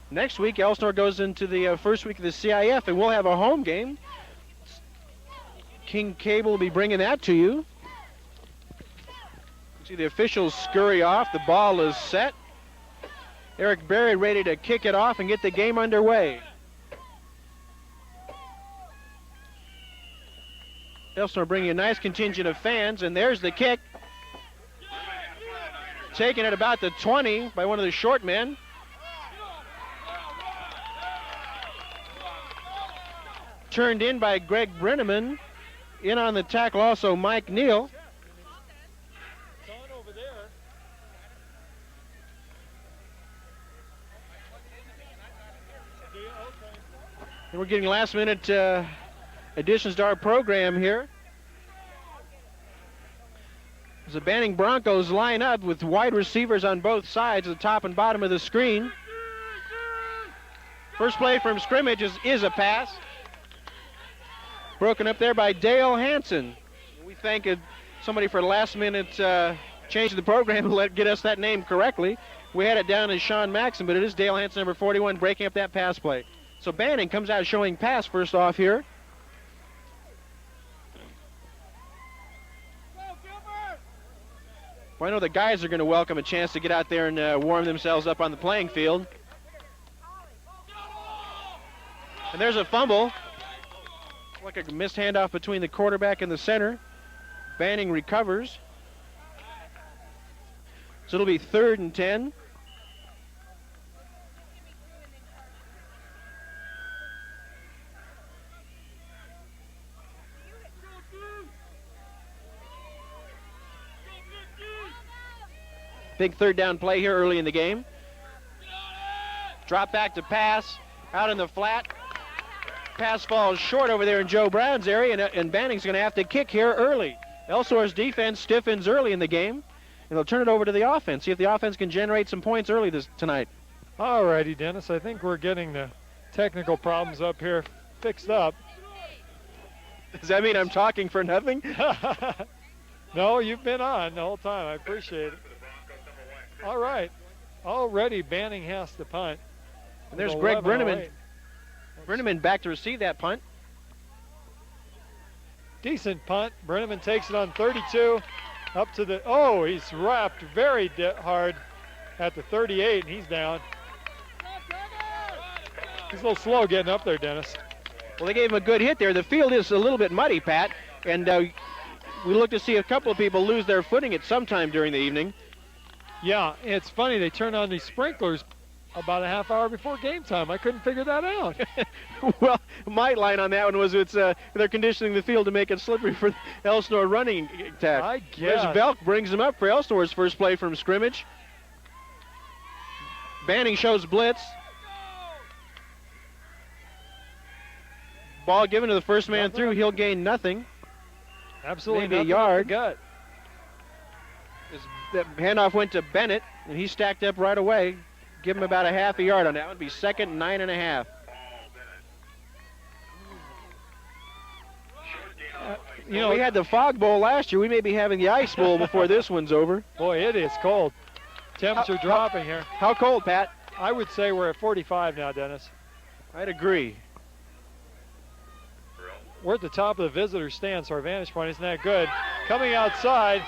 Next week, Elsinore goes into the first week of the CIF, and we'll have a home game. King Cable will be bringing that to you. See the officials scurry off. The ball is set. Eric Berry ready to kick it off and get the game underway. Elsinore bringing a nice contingent of fans, and there's the kick. Taken at about the 20 by one of the short men. Turned in by Greg Brenneman. In on the tackle also Mike Neal. And we're getting last minute additions to our program here. As the Banning Broncos line up with wide receivers on both sides, the top and bottom of the screen. First play from scrimmage is a pass. Broken up there by Dale Hansen. We thank somebody for last minute change the program to get us that name correctly. We had it down as Sean Maxson, but it is Dale Hansen, number 41, breaking up that pass play. So Banning comes out showing pass first off here. Well, I know the guys are going to welcome a chance to get out there and warm themselves up on the playing field. And there's a fumble. Like a missed handoff between the quarterback and the center. Banning recovers. So it'll be 3rd and 10. Big third down play here early in the game. Drop back to pass. Out in the flat. Pass falls short over there in Joe Brown's area, and Banning's going to have to kick here early. Elsinore's defense stiffens early in the game, and they'll turn it over to the offense. See if the offense can generate some points early tonight. All righty, Dennis. I think we're getting the technical problems up here fixed up. Does that mean I'm talking for nothing? No, you've been on the whole time. I appreciate it. All right. Already Banning has to punt. And there's Greg Brenneman. Brenneman back to receive that punt. Decent punt. Brenneman takes it on 32. Up to the, oh, he's wrapped very hard at the 38, and he's down. He's a little slow getting up there, Dennis. Well, they gave him a good hit there. The field is a little bit muddy, Pat, and we look to see a couple of people lose their footing at some time during the evening. Yeah, it's funny. They turned on these sprinklers about a half hour before game time. I couldn't figure that out. Well, my line on that one was they're conditioning the field to make it slippery for Elsinore running attack. I guess. There's Belk brings him up for Elsinore's first play from scrimmage. Banning shows blitz. Ball given to the first man through. He'll gain nothing. Absolutely maybe nothing a yard. Gut. The handoff went to Bennett, and he stacked up right away. Give him about a half a yard on that one. It'd be 2nd and 9.5. You know, we had the fog bowl last year. We may be having the ice bowl before this one's over. Boy, it is cold. Temperature dropping here. How cold, Pat? I would say we're at 45 now, Dennis. I'd agree. We're at the top of the visitor stand, so our vantage point isn't that good. Coming outside,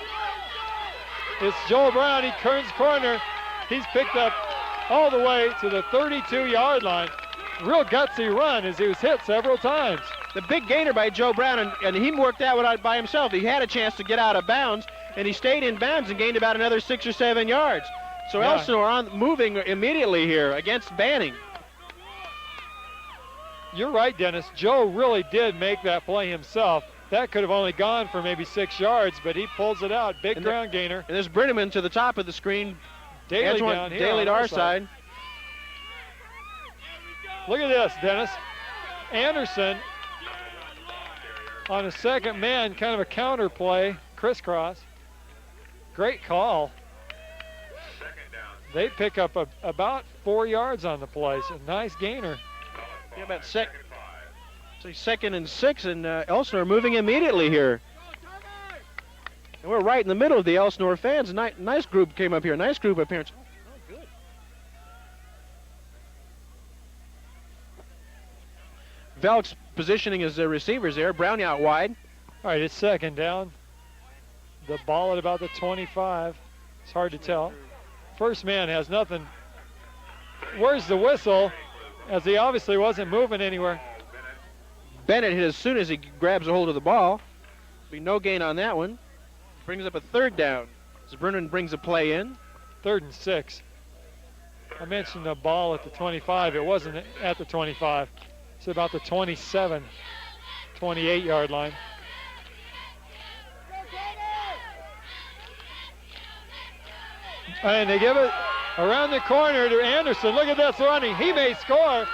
it's Joel Brown. He turns corner. He's picked up all the way to the 32-yard line. Real gutsy run as he was hit several times. The big gainer by Joe Brown, and he worked that one out by himself. He had a chance to get out of bounds, and he stayed in bounds and gained about another 6 or 7 yards. So yeah. Elsinore moving immediately here against Banning. You're right, Dennis. Joe really did make that play himself. That could have only gone for maybe 6 yards, but he pulls it out. Big ground gainer. And there's Brenneman to the top of the screen. Daly down here. Daly to our side. Look at this, Dennis. Anderson on a second man, kind of a counter play, crisscross. Great call. They pick up about 4 yards on the play, so nice gainer. Yeah, about 2nd and 6, and Elsinore moving immediately here. And we're right in the middle of the Elsinore fans. Nice group came up here. Nice group appearance. Oh, good. Velk's positioning as the receivers there. Brownie out wide. All right, it's second down. The ball at about the 25. It's hard to tell. First man has nothing. Where's the whistle? As he obviously wasn't moving anywhere. Bennett hit as soon as he grabs a hold of the ball. Be no gain on that one. Brings up a third down. As Brennan brings a play in. 3rd and 6. I mentioned the ball at the 25. It wasn't at the 25. It's about the 27, 28-yard line. And they give it around the corner to Anderson. Look at this running. He may score.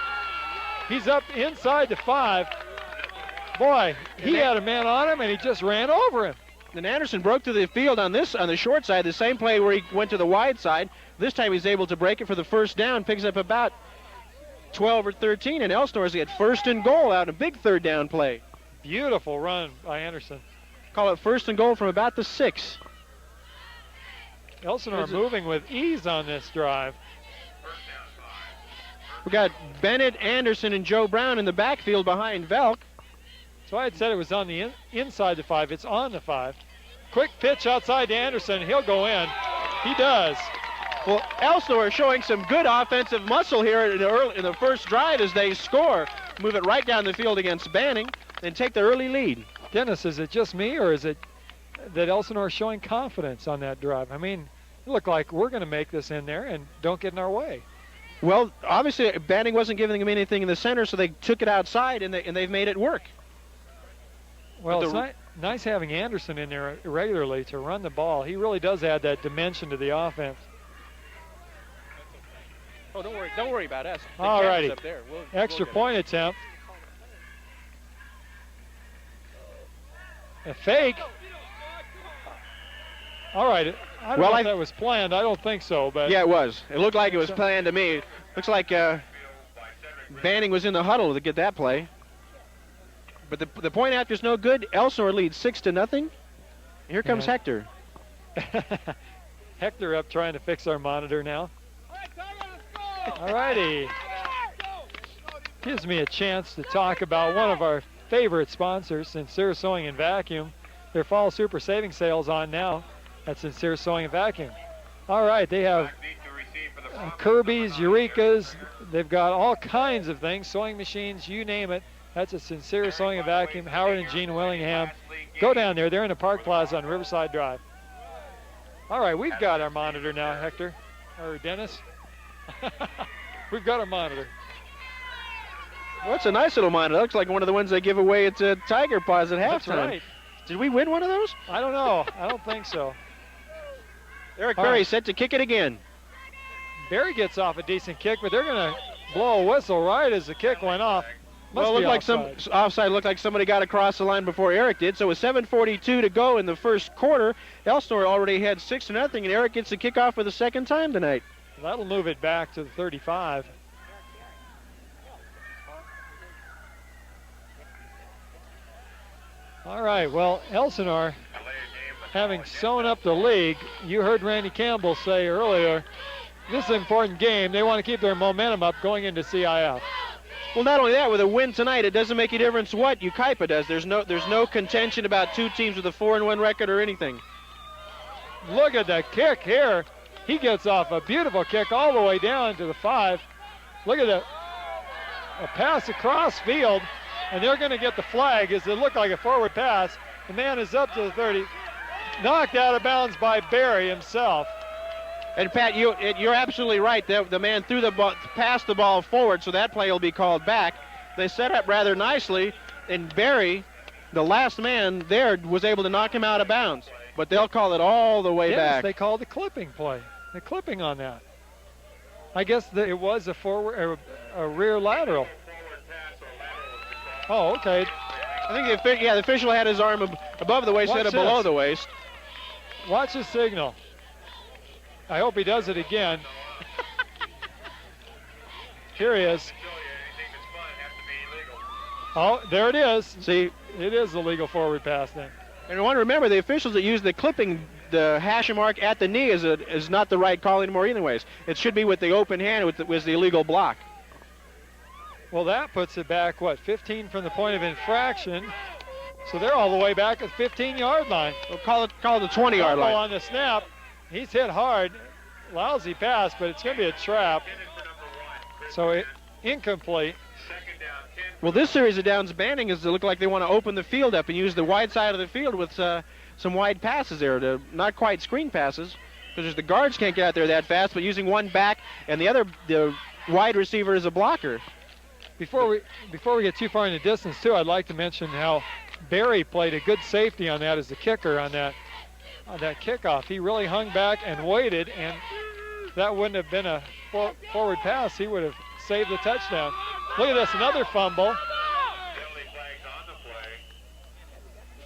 He's up inside the 5. Boy, he had a man on him, and he just ran over him. And Anderson broke to the field on the short side, the same play where he went to the wide side. This time he's able to break it for the first down, picks up about 12 or 13, and Elsinore's at 1st and goal out, a big third down play. Beautiful run by Anderson. Call it 1st and goal from about the 6. Elsinore moving with ease on this drive. We got Bennett, Anderson, and Joe Brown in the backfield behind Velk. So I had said it was on the inside the 5. It's on the 5. Quick pitch outside to Anderson. He'll go in. He does. Well, Elsinore showing some good offensive muscle here in the first drive as they score. Move it right down the field against Banning and take the early lead. Dennis, is it just me, or is it that Elsinore is showing confidence on that drive? I mean, it looked like we're going to make this in there and don't get in our way. Well, obviously Banning wasn't giving them anything in the center, so they took it outside and they've made it work. Well, it's nice having Anderson in there regularly to run the ball. He really does add that dimension to the offense. Oh, don't worry about us. All righty. Up there. Extra point attempt. A fake. All right. I don't know if that was planned. I don't think so, but yeah, it was. It looked like it was planned to me. Looks like Banning was in the huddle to get that play. But the point after is no good. Elsinore leads 6-0. Here comes Hector. Hector up trying to fix our monitor now. All righty. Gives me a chance to talk about one of our favorite sponsors, Sincere Sewing and Vacuum. Their fall super saving sales on now at Sincere Sewing and Vacuum. All right, they have Kirby's, Eurekas. They've got all kinds of things, sewing machines, you name it. That's a Sincere Sewing and Vacuum, Howard and Gene Willingham. Go down there. They're in the Park Plaza on Riverside Drive. All right, we've got our monitor now, Hector, or Dennis. We've got our monitor. Well, it's a nice little monitor. It looks like one of the ones they give away at Tiger Paws at halftime. That's right. Did we win one of those? I don't know. I don't think so. Eric Berry set to kick it again. Berry gets off a decent kick, but they're going to blow a whistle right as the kick went off. Well, it looked like some offside. Looked like somebody got across the line before Eric did. So with 7:42 to go in the first quarter, Elsinore already had 6-0, and Eric gets the kickoff for the second time tonight. That'll move it back to the 35. All right, well, Elsinore, having sewn up the league, you heard Randy Campbell say earlier, this is an important game. They want to keep their momentum up going into CIF. Well, not only that, with a win tonight, it doesn't make a difference what Ukaipa does. There's no contention about two teams with a 4-1 record or anything. Look at the kick here. He gets off a beautiful kick all the way down to the 5. Look at a pass across field, and they're going to get the flag as it looked like a forward pass. The man is up to the 30, knocked out of bounds by Berry himself. And Pat, you're absolutely right. The man threw the ball, passed the ball forward, so that play will be called back. They set up rather nicely, and Berry, the last man there, was able to knock him out of bounds. But they'll call it all the way back. They called the clipping play. The clipping on that. I guess it was a forward, a rear lateral. Oh, okay. I think the official had his arm above the waist, instead of below the waist. Watch the signal. I hope he does it again. Here he is. Oh, there it is. See, it is a legal forward pass then. And I want to remember the officials that use the clipping, the hash mark at the knee is not the right call anymore anyways. It should be with the open hand, with the illegal block. Well, that puts it back, what, 15 from the point of infraction. So they're all the way back at the 15-yard line. We'll call it the 20-yard line. On the snap. He's hit hard. Lousy pass, but it's going to be a trap. So incomplete. Well, this series of downs, Banning is to look like they want to open the field up and use the wide side of the field with some wide passes there, not quite screen passes, because the guards can't get out there that fast, but using one back and the wide receiver is a blocker. Before we get too far in the distance, too, I'd like to mention how Barry played a good safety on that as the kicker on that kickoff. He really hung back and waited, and that wouldn't have been a forward pass. He would have saved the touchdown. Look at this, another fumble.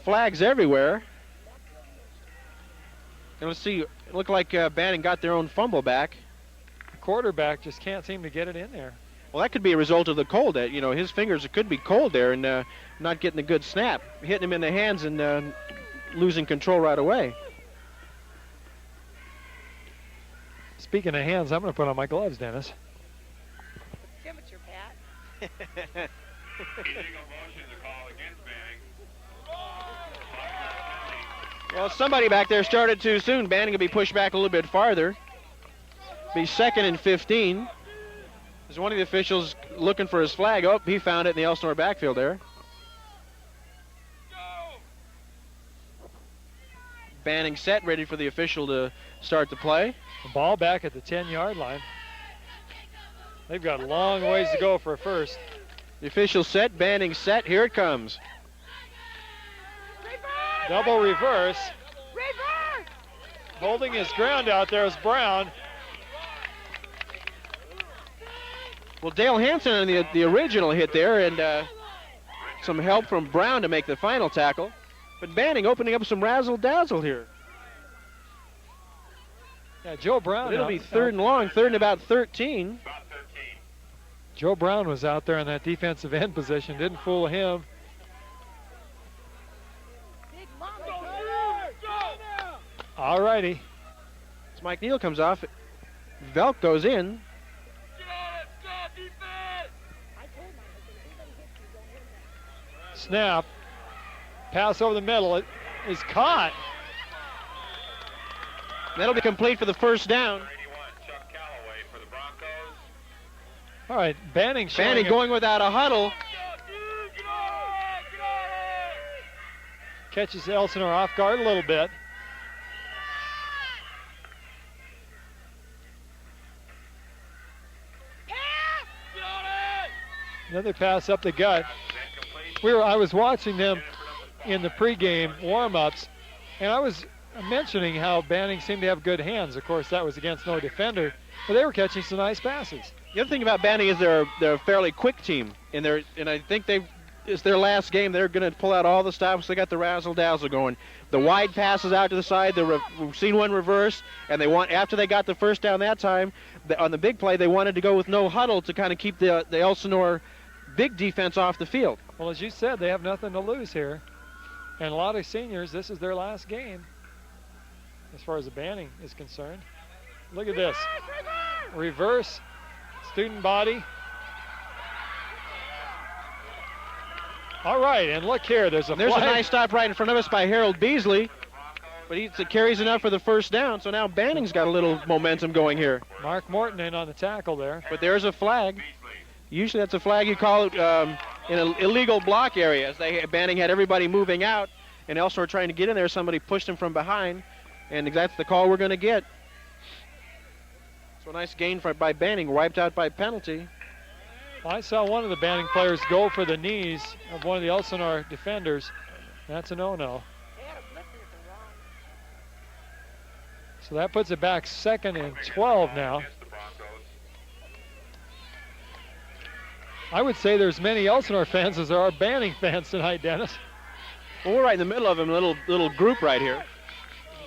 Flags everywhere. And let's see, it looked like Banning got their own fumble back. The quarterback just can't seem to get it in there. Well, that could be a result of the cold. His fingers could be cold there and not getting a good snap, hitting him in the hands and losing control right away. Speaking of hands, I'm going to put on my gloves, Dennis. Temperature, Pat. Well, somebody back there started too soon. Banning will be pushed back a little bit farther. Be 2nd and 15. There's one of the officials looking for his flag. Oh, he found it in the Elsinore backfield there. Banning set, ready for the official to start the play. The ball back at the 10-yard line. They've got a long ways to go for a first. The official set, Banning set, here it comes. Double reverse. Holding his ground out there is Brown. Well, Dale Hansen on the original hit there, and some help from Brown to make the final tackle. But Banning opening up some razzle-dazzle here. Yeah, Joe Brown. But it'll be 3rd and long, 3rd and about 13. Joe Brown was out there in that defensive end position. Didn't fool him. All righty. As Mike Neal comes off, Velk goes in. Snap. Pass over the middle. It is caught. That'll be complete for the first down. All right, Banning going without a huddle. Catches Elsinore off guard a little bit. Another pass up the gut. I was watching them in the pregame warm-ups, and I was mentioning how Banning seemed to have good hands. Of course, that was against no defender, but they were catching some nice passes. The other thing about Banning is they're a fairly quick team, and I think it's their last game. They're going to pull out all the stops. They got the razzle-dazzle going. The wide passes out to the side. We've seen one reverse, and after they got the first down that time, on the big play, they wanted to go with no huddle to kind of keep the Elsinore big defense off the field. Well, as you said, they have nothing to lose here. And a lot of seniors, this is their last game as far as the Banning is concerned. Look at this. Reverse, student body. All right, and look here. There's a nice stop right in front of us by Harold Beasley. But he carries enough for the first down, so now Banning's got a little momentum going here. Mark Morton in on the tackle there. But there's a flag. Usually that's a flag you call it in an illegal block area. Banning had everybody moving out, and Elsinore trying to get in there. Somebody pushed him from behind, and that's the call we're going to get. So a nice gain by Banning, wiped out by penalty. Well, I saw one of the Banning players go for the knees of one of the Elsinore defenders. That's a no-no. So that puts it back 2nd and 12 now. I would say there's many Elsinore fans as there are Banning fans tonight, Dennis. Well, we're right in the middle of them, a little group right here.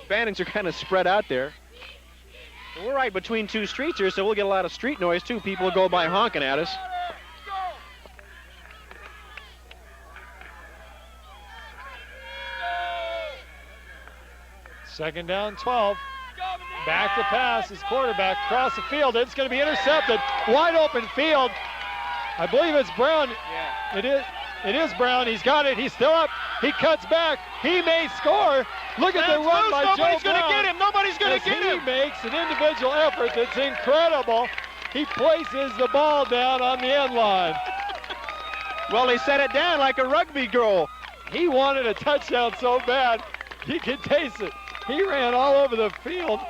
Bannings are kind of spread out there. Well, we're right between two streets here, so we'll get a lot of street noise too. People will go by honking at us. Second down, 12. Back to pass. His quarterback across the field. It's going to be intercepted. Wide open field. I believe it's Brown. Yeah. It is Brown. He's got it. He's still up. He cuts back. He may score. Look at the run by Joe Nobody's going to Brown. get him. Nobody's going to get him. He makes an individual effort that's incredible. He places the ball down on the end line. Well, he set it down like a rugby goal. He wanted a touchdown so bad, he could taste it. He ran all over the field.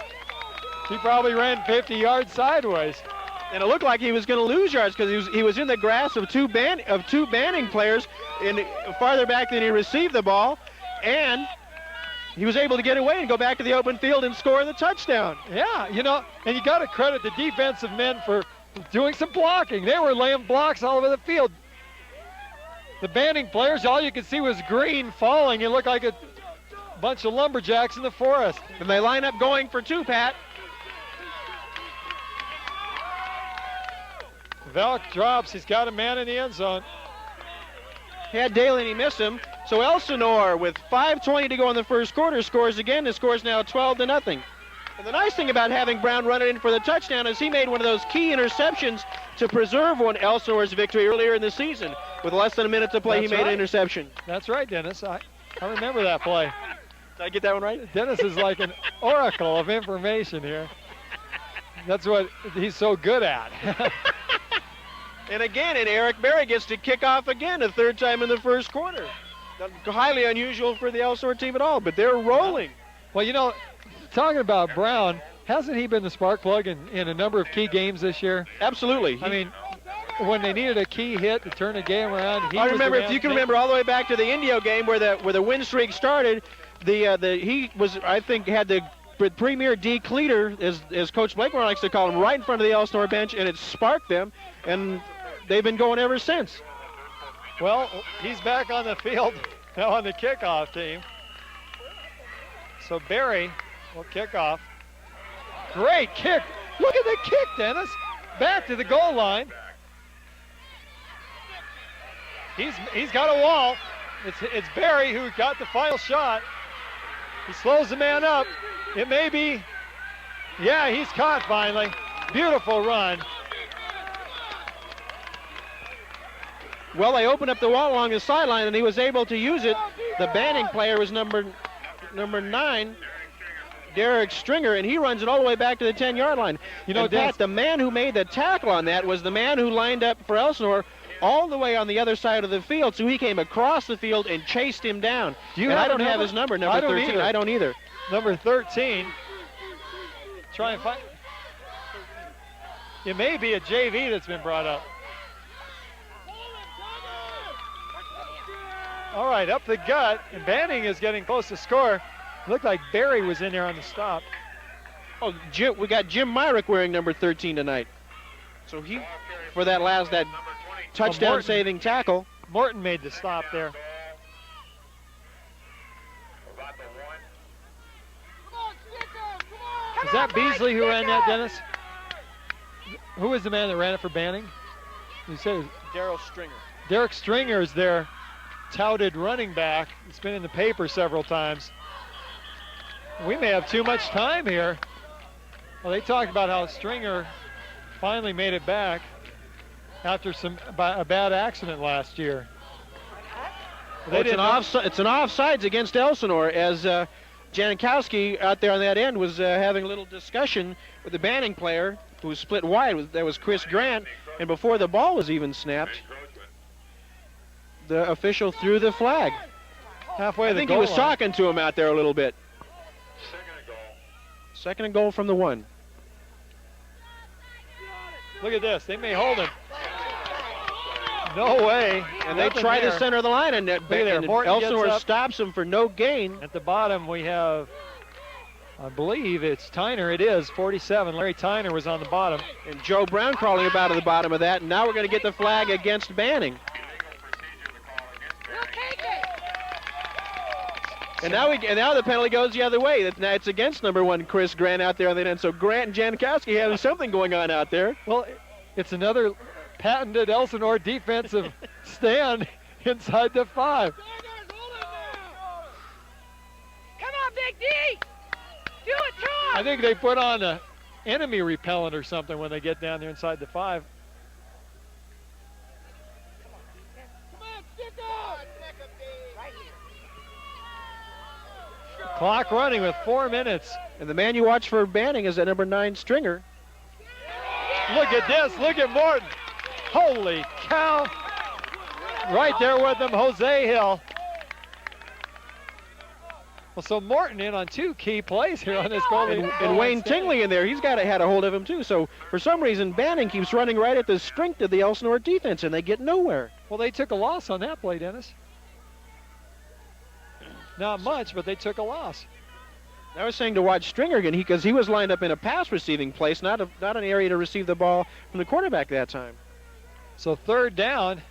He probably ran 50 yards sideways. And it looked like he was going to lose yards because he was in the grasp of two Banning players farther back than he received the ball, and he was able to get away and go back to the open field and score the touchdown. Yeah, you know, and you got to credit the defensive men for doing some blocking. They were laying blocks all over the field. The Banning players, all you could see was green falling. It looked like a bunch of lumberjacks in the forest. And they line up going for two, Pat. Velk drops. He's got a man in the end zone. He had Daly and he missed him. So Elsinore, with 5:20 to go in the first quarter, scores again. The score is now 12-0. And the nice thing about having Brown run it in for the touchdown is he made one of those key interceptions to preserve Elsinore's victory earlier in the season. With less than a minute to play, That's he made right. an interception. That's right, Dennis. I remember that play. Did I get that one right? Dennis is like an oracle of information here. That's what he's so good at. And again, Eric Berry gets to kick off again a third time in the first quarter. Not highly unusual for the Elsinore team at all, but they're rolling. Well, you know, talking about Brown, hasn't he been the spark plug in a number of key games this year? Absolutely. I mean, when they needed a key hit to turn the game around, I remember, if you can remember all the way back to the Indio game where the win streak started, he was, I think, had the premier decleater, as Coach Blakemore likes to call him, right in front of the Elsinore bench, and it sparked them, and they've been going ever since. Well, he's back on the field now on the kickoff team. So Barry will kick off. Great kick. Look at the kick, Dennis. Back to the goal line. He's got a wall. It's Barry who got the final shot. He slows the man up. It may be. Yeah, he's caught finally. Beautiful run. Well, they opened up the wall along the sideline, and he was able to use it. The Banning player was number 9, Derek Stringer, and he runs it all the way back to the 10-yard line. You know, Pat, the man who made the tackle on that was the man who lined up for Elsinore all the way on the other side of the field, so he came across the field and chased him down. I don't have his number 13. I don't either. Number 13. Try and find. It may be a JV that's been brought up. All right, up the gut, and Banning is getting close to score. Looked like Barry was in there on the stop. Oh, we got Jim Myrick wearing number 13 tonight. So he, for that touchdown-saving tackle. Morton made the stop there. Is that Beasley who ran that, Dennis? Who was the man that ran it for Banning? You said Darryl Stringer. Derek Stringer is their touted running back. It's been in the paper several times. We may have too much time here. Well, they talked about how Stringer finally made it back after a bad accident last year. Well, it's an offsides against Elsinore, as Janikowski out there on that end was having a little discussion with the Banning player who was split wide. That was Chris Grant, and before the ball was even snapped, the official threw the flag. Halfway I think he was talking to him out there a little bit. Second and goal from the 1. Look at this. They may hold him. No way. And they try to center the line, and Elsinore stops him for no gain. At the bottom, we have, I believe it's Tyner. It is 47. Larry Tyner was on the bottom. And Joe Brown crawling about at the bottom of that. And now we're going to get the flag against Banning. And now the penalty goes the other way. Now it's against number 1 Chris Grant out there on the end. So Grant and Janikowski having something going on out there. Well, it's another patented Elsinore defensive stand inside the 5. Come on, Big D! Do it, Troy! I think they put on a enemy repellent or something when they get down there inside the 5. Clock running with 4 minutes. And the man you watch for Banning is that number 9 Stringer. Look at this. Look at Morton. Holy cow. Right there with him, Jose Hill. Well, so Morton in on 2 key plays here on this goal. And Wayne Tingley in there, he's got had a hold of him too. So for some reason, Banning keeps running right at the strength of the Elsinore defense, and they get nowhere. Well, they took a loss on that play, Dennis. Not much, but they took a loss. I was saying to watch Stringer again because he was lined up in a pass receiving place, not an area to receive the ball from the quarterback that time. So 3rd down.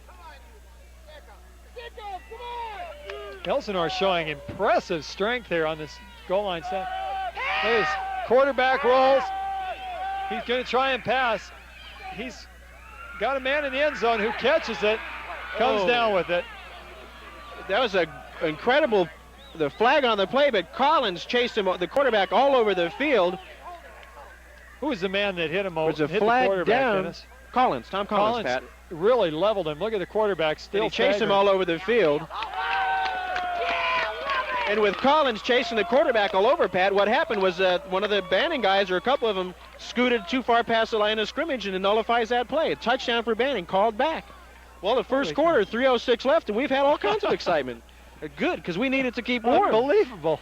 Elsinore showing impressive strength here on this goal line set. His quarterback rolls. He's going to try and pass. He's got a man in the end zone who catches it, comes down with it. That was an incredible, the flag on the play, but Collins chased him, the quarterback, all over the field. Who was the man that hit him over? There's a flag down. Dennis? Collins, Tom Collins, Pat. Really leveled him. Look at the quarterback still. And he chased him all over the field. And with Collins chasing the quarterback all over, Pat, what happened was one of the Banning guys, or a couple of them, scooted too far past the line of scrimmage, and it nullifies that play. A touchdown for Banning, called back. Well, the first quarter, 3:06 left, and we've had all kinds of excitement. Good, because we needed to keep warm. Unbelievable.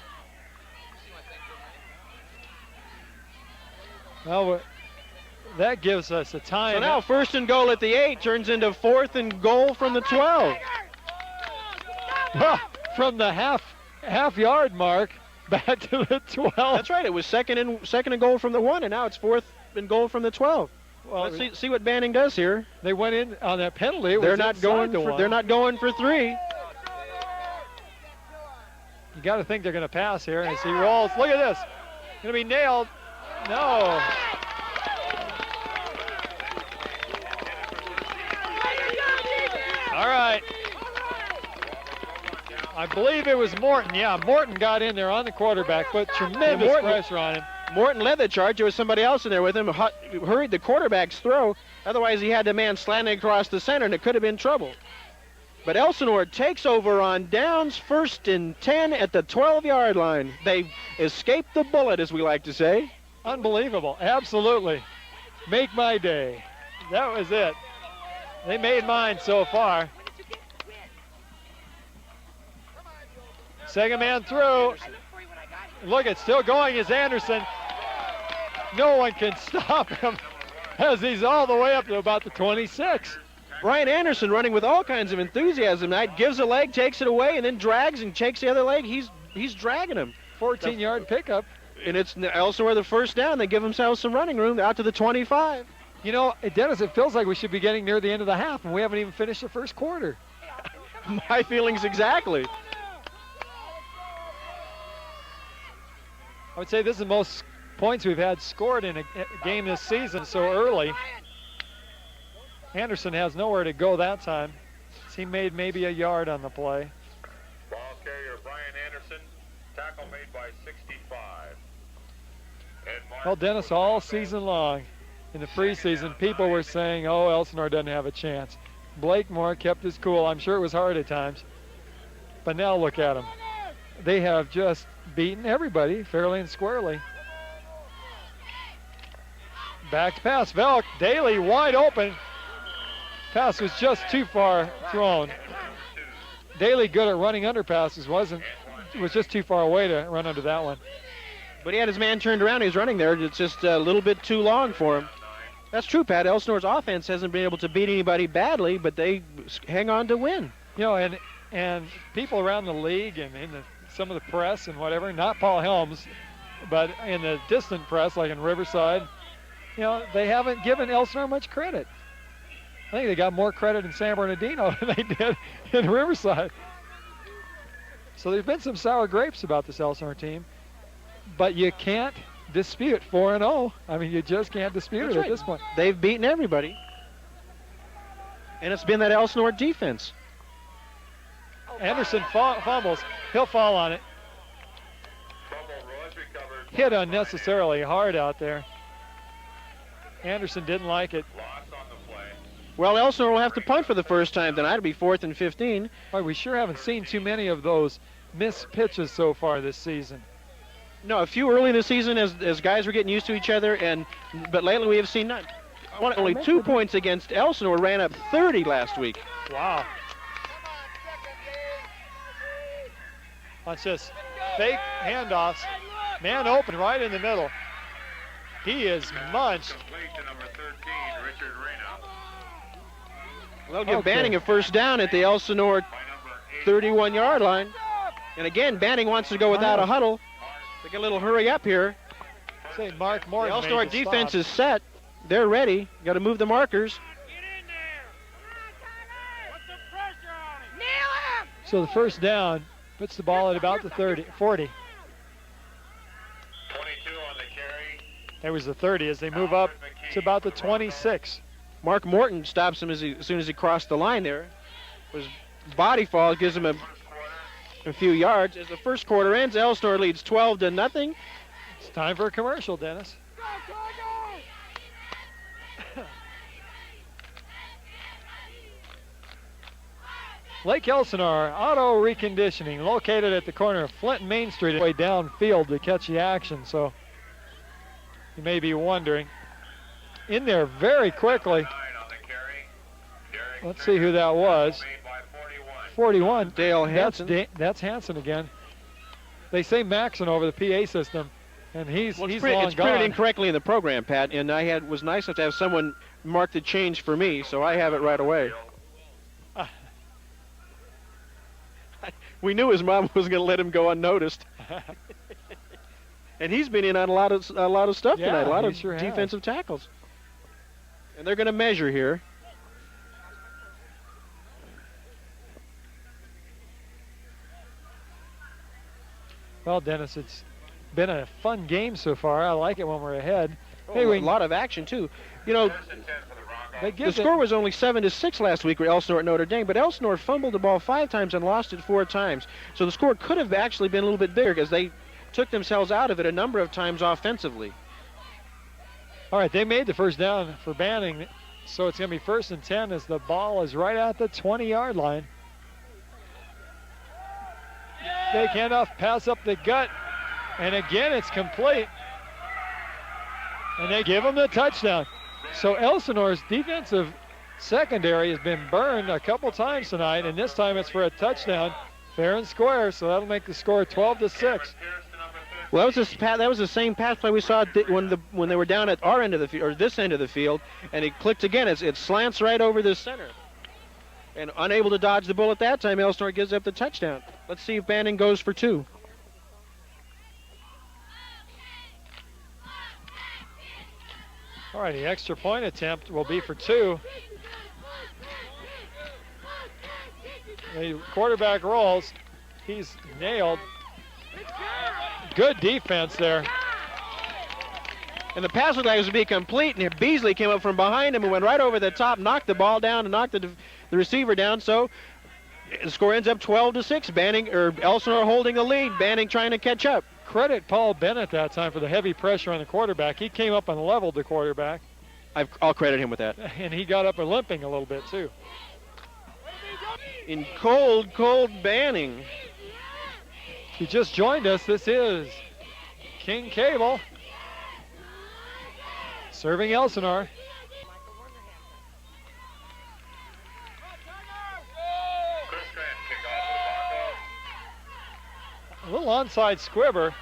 Well, that gives us a time. So now 1st and goal at the 8 turns into 4th and goal from the 12. Well, from the half-yard mark back to the 12. That's right. It was second and goal from the 1, and now it's 4th and goal from the 12. Well, let's see what Banning does here. They went in on that penalty. They're not going for 3. You got to think they're going to pass here as he rolls. Look at this. Going to be nailed. No. All right. I believe it was Morton. Yeah, Morton got in there on the quarterback, put tremendous pressure on him. Morton led the charge. There was somebody else in there with him, hurried the quarterback's throw. Otherwise, he had the man slanting across the center, and it could have been trouble. But Elsinore takes over on downs, 1st and 10 at the 12-yard line. They escaped the bullet, as we like to say. Unbelievable. Absolutely. Make my day. That was it. They made mine so far. Second man through. Look, it's still going is Anderson. No one can stop him as he's all the way up to about the 26. Brian Anderson running with all kinds of enthusiasm tonight. Gives a leg, takes it away, and then drags and takes the other leg. He's dragging him. 14-yard pickup. And it's Elsinore the 1st down. They give themselves some running room out to the 25. You know, Dennis, it feels like we should be getting near the end of the half, and we haven't even finished the first quarter. My feelings exactly. I would say this is the most points we've had scored in a game this season so early. Anderson has nowhere to go that time. He made maybe a yard on the play. Ball carrier Brian Anderson, tackle made by 65. Well, Dennis, all season long in the preseason, people were saying, oh, Elsinore doesn't have a chance. Blakemore kept his cool. I'm sure it was hard at times. But now look at them. They have just beaten everybody fairly and squarely. Back to pass. Velk, Daly wide open. Pass was just too far thrown. Daly good at running under passes, was just too far away to run under that one. But he had his man turned around. He was running there. It's just a little bit too long for him. That's true, Pat. Elsinore's offense hasn't been able to beat anybody badly, but they hang on to win. You know, and people around the league and in some of the press and whatever, not Paul Helms, but in the distant press, like in Riverside, you know, they haven't given Elsinore much credit. I think they got more credit in San Bernardino than they did in Riverside. So there's been some sour grapes about this Elsinore team, but you can't dispute 4-0. I mean, you just can't dispute it at this point. They've beaten everybody, and it's been that Elsinore defense. Anderson fumbles. He'll fall on it. Hit unnecessarily hard out there. Anderson didn't like it. Well, Elsinore will have to punt for the first time tonight. It'll be 4th and 15. Boy, we sure haven't seen too many of those missed pitches so far this season. No, a few early in the season as guys were getting used to each other, but lately we have seen only 2 points against Elsinore. Ran up 30 last week. Wow. Watch this. Fake handoffs. Man open right in the middle. He is munched. Complete to number 13, Richard Reyna. They'll give Banning a first down at the Elsinore 31-yard line. And again, Banning wants to go without a huddle. They get a little hurry up here. Say Mark Moore. The Elsinore defense is set. They're ready. Got to move the markers. So the first down puts the ball at about the 40. 22 on the carry. There was the 30 as they move up to about the 26. Mark Morton stops him as soon as he crossed the line there. His body fall gives him a few yards. As the first quarter ends, Elsinore leads 12-0. It's time for a commercial, Dennis. Lake Elsinore Auto Reconditioning, located at the corner of Flint and Main Street, way downfield to catch the action. So you may be wondering. In there very quickly. Let's see who that was. 41. Dale Hansen. That's Hansen again. They say Maxon over the PA system, and he's long it's gone. printed incorrectly in the program, Pat, and was nice enough to have someone mark the change for me, so I have it right away. We knew his mom was going to let him go unnoticed. And he's been in on a lot of stuff tonight, a lot of defensive tackles. And they're going to measure here. Well, Dennis, it's been a fun game so far. I like it when we're ahead. A lot of action, too. You know, the score was only 7-6 last week for Elsinore at Notre Dame, but Elsinore fumbled the ball 5 times and lost it 4 times. So the score could have actually been a little bit bigger because they took themselves out of it a number of times offensively. All right, they made the first down for Banning, so it's going to be 1st and 10 as the ball is right at the 20-yard line. Fake handoff, pass up the gut, and again it's complete. And they give them the touchdown. So Elsinore's defensive secondary has been burned a couple times tonight, and this time it's for a touchdown, fair and square, so that'll make the score 12-6. Well, that was the same pass play we saw when they were down at our end of the field, or this end of the field, and it clicked again. It slants right over the center. And unable to dodge the bullet that time, Elsinore gives up the touchdown. Let's see if Banning goes for 2. All right, the extra point attempt will be for 2. The quarterback rolls. He's nailed. Good defense there. And the pass looked like it was to be complete, and Beasley came up from behind him and went right over the top, knocked the ball down, and knocked the receiver down. So the score ends up 12-6. Elsinore holding the lead. Banning trying to catch up. Credit Paul Bennett that time for the heavy pressure on the quarterback. He came up and leveled the quarterback. I'll credit him with that. And he got up and limping a little bit too. In cold Banning. He just joined us. This is King Cable serving Elsinore. A little onside squibber.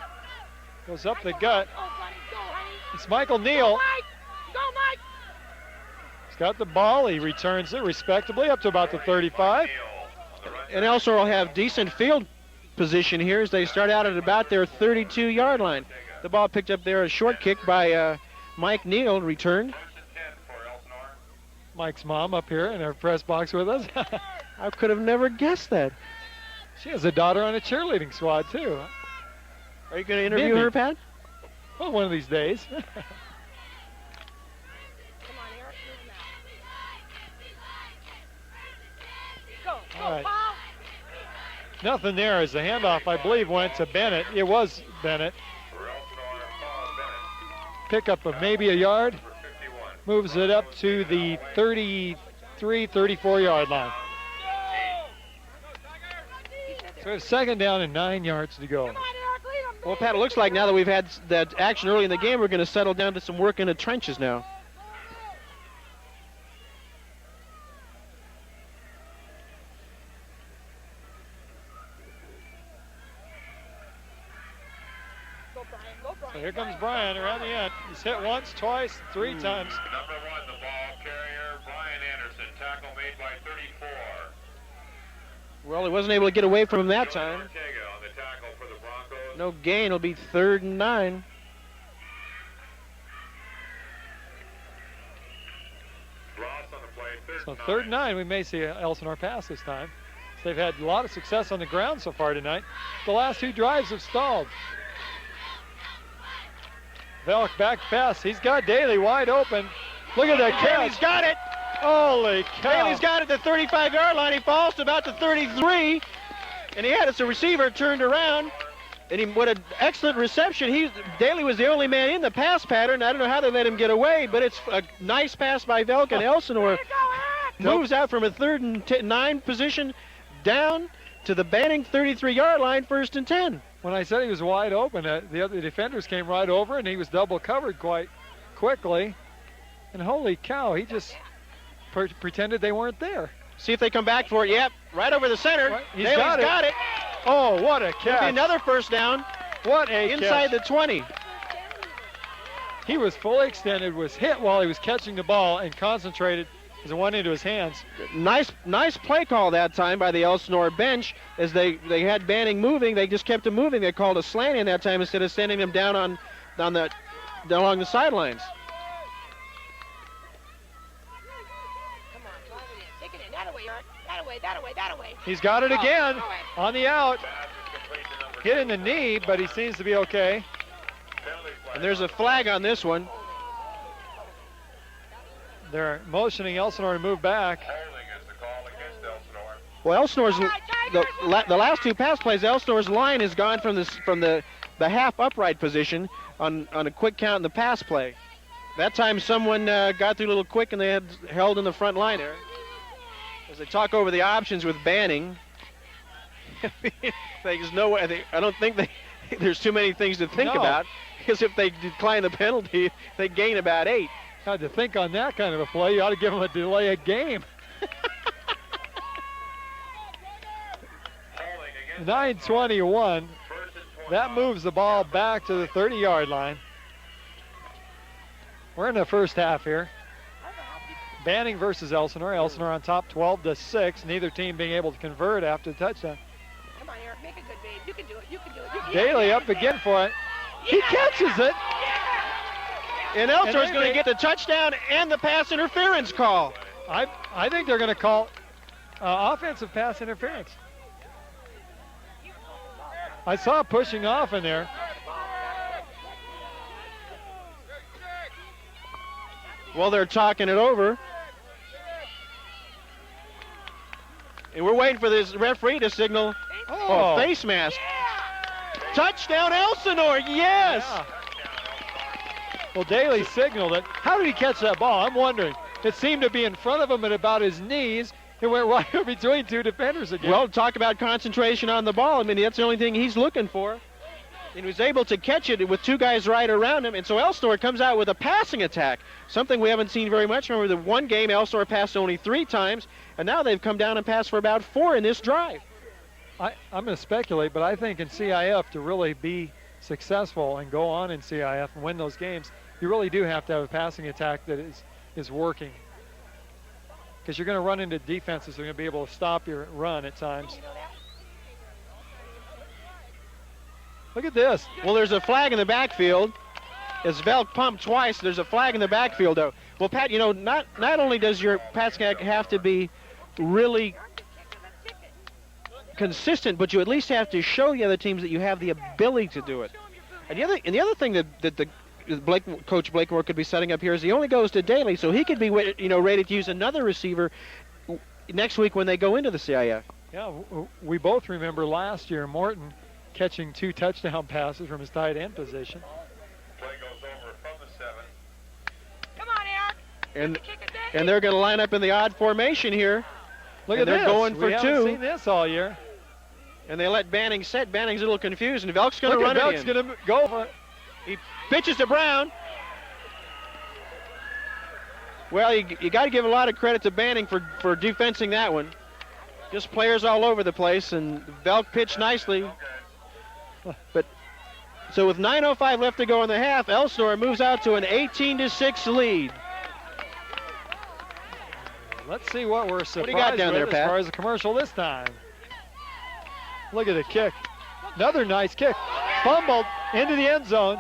Goes up the gut. It's Michael Neal. Go, Mike! He's got the ball. He returns it respectably up to about the 35. And Elsinore will have decent field position here as they start out at about their 32-yard line. The ball picked up there, a short kick by Mike Neal, returned. Mike's mom up here in our press box with us. I could have never guessed that. She has a daughter on a cheerleading squad, too. Are you going to interview her, Pat? Well, one of these days. Come on, Eric. Go, All right. Paul. Nothing there as the handoff, I believe, went to Bennett. It was Bennett. Pickup of maybe a yard. Moves it up to the 33, 34-yard line. So it's 2nd down and 9 yards to go. Well, Pat, it looks like now that we've had that action early in the game, we're going to settle down to some work in the trenches now. So here comes Brian around the end. He's hit once, twice, 3 times. Number 1, the ball carrier, Brian Anderson. Tackle made by 34. Well, he wasn't able to get away from him that time. Ortega on the tackle for the Broncos. No gain. It'll be 3rd and 9. Ross on the play, So 3rd and 9, we may see Elsinore pass this time. They've had a lot of success on the ground so far tonight. The last 2 drives have stalled. Velk back pass. He's got Daly wide open. Look at that catch. Daly's got it. Holy cow. Daly's got it at the 35-yard line. He falls to about the 33. And he had it. The receiver turned around. And what an excellent reception. Daly was the only man in the pass pattern. I don't know how they let him get away, but it's a nice pass by Velk, and Elsinore moves out from a 3rd and 9 position down to the Banning 33-yard line, 1st and 10. When I said he was wide open, the other defenders came right over, and he was double covered quite quickly. And holy cow, he just pretended they weren't there. See if they come back for it. Yep, right over the center. Right. Daly's got it. Oh, what a It'll catch. be another first down. What a inside catch. the 20. He was fully extended, was hit while he was catching the ball, and concentrated as it went into his hands. Nice play call that time by the Elsinore bench. As they had Banning moving, they just kept him moving. They called a slant in that time instead of sending him down along the sidelines. Come on, drive it in. Take it in. That away, Eric. That away. He's got it again Oh, on the out. Pass is complete to number Hit in the knee, but he seems to be okay. penalty flag. And there's a flag on this one. They're motioning Elsinore to move back. Holding is the call against Elsinore. Well, Elsinore's All right, Tigers, the last 2 pass plays, Elsinore's line has gone from the half upright position on a quick count in the pass play. That time someone got through a little quick and they had held in the front line there. As they talk over the options with Banning, there's no way. I don't think there's too many things to think No. about, because if they decline the penalty, they gain about 8. Had to think on that kind of a play. You ought to give him a delay of game. Holding against 9:21. 1st and 20. That moves the ball back to the 30-yard line. We're in the first half here. Banning versus Elsinore. Elsinore on top 12-6. Neither team being able to convert after the touchdown. Come on, Eric. Make it good, babe. You can do it. You can do it. Daly up again for it. He catches it. And Elsinore's And going to they- get the touchdown and the pass interference call. I think they're going to call offensive pass interference. I saw pushing off in there. Well, they're talking it over. And we're waiting for this referee to signal Oh. face mask. Touchdown Elsinore, yes! Yeah. Well, Daly signaled it. How did he catch that ball? I'm wondering. It seemed to be in front of him at about his knees. It went right between 2 defenders again. Well, talk about concentration on the ball. I mean, that's the only thing he's looking for. And he was able to catch it with 2 guys right around him. And so Elsinore comes out with a passing attack, something we haven't seen very much. Remember, the one game Elsinore passed only 3 times, and now they've come down and passed for about 4 in this drive. I'm going to speculate, but I think in CIF to really be successful and go on in CIF and win those games, you really do have to have a passing attack that is working. Because you're going to run into defenses that are going to be able to stop your run at times. Look at this. Well, there's a flag in the backfield. As Velk pumped twice, there's a flag in the backfield, though. Well, Pat, you know, not only does your passing attack have to be really consistent, but you at least have to show the other teams that you have the ability to do it. And the other thing that Coach Blakemore could be setting up here is he only goes to Daly, so he could be ready to use another receiver next week when they go into the CIF. Yeah, we both remember last year Morton catching 2 touchdown passes from his tight end position. Play goes over from the 7. Come on, Eric. And they're going to line up in the odd formation here. Look And at they're this. going for we 2. haven't seen this all year. And they let Banning set. Banning's a little confused, and Velk's going to Look run at it Velk's in. going to go for it. He pitches to Brown. Well, you got to give a lot of credit to Banning for defensing that one. Just players all over the place, and Velk pitched nicely. But so with 9:05 left to go in the half, Elsinore moves out to an 18-6 lead. Let's see what we're surprised What do you got down there, with Pat? as far as a commercial this time. Look at the kick. Another nice kick. Fumbled into the end zone.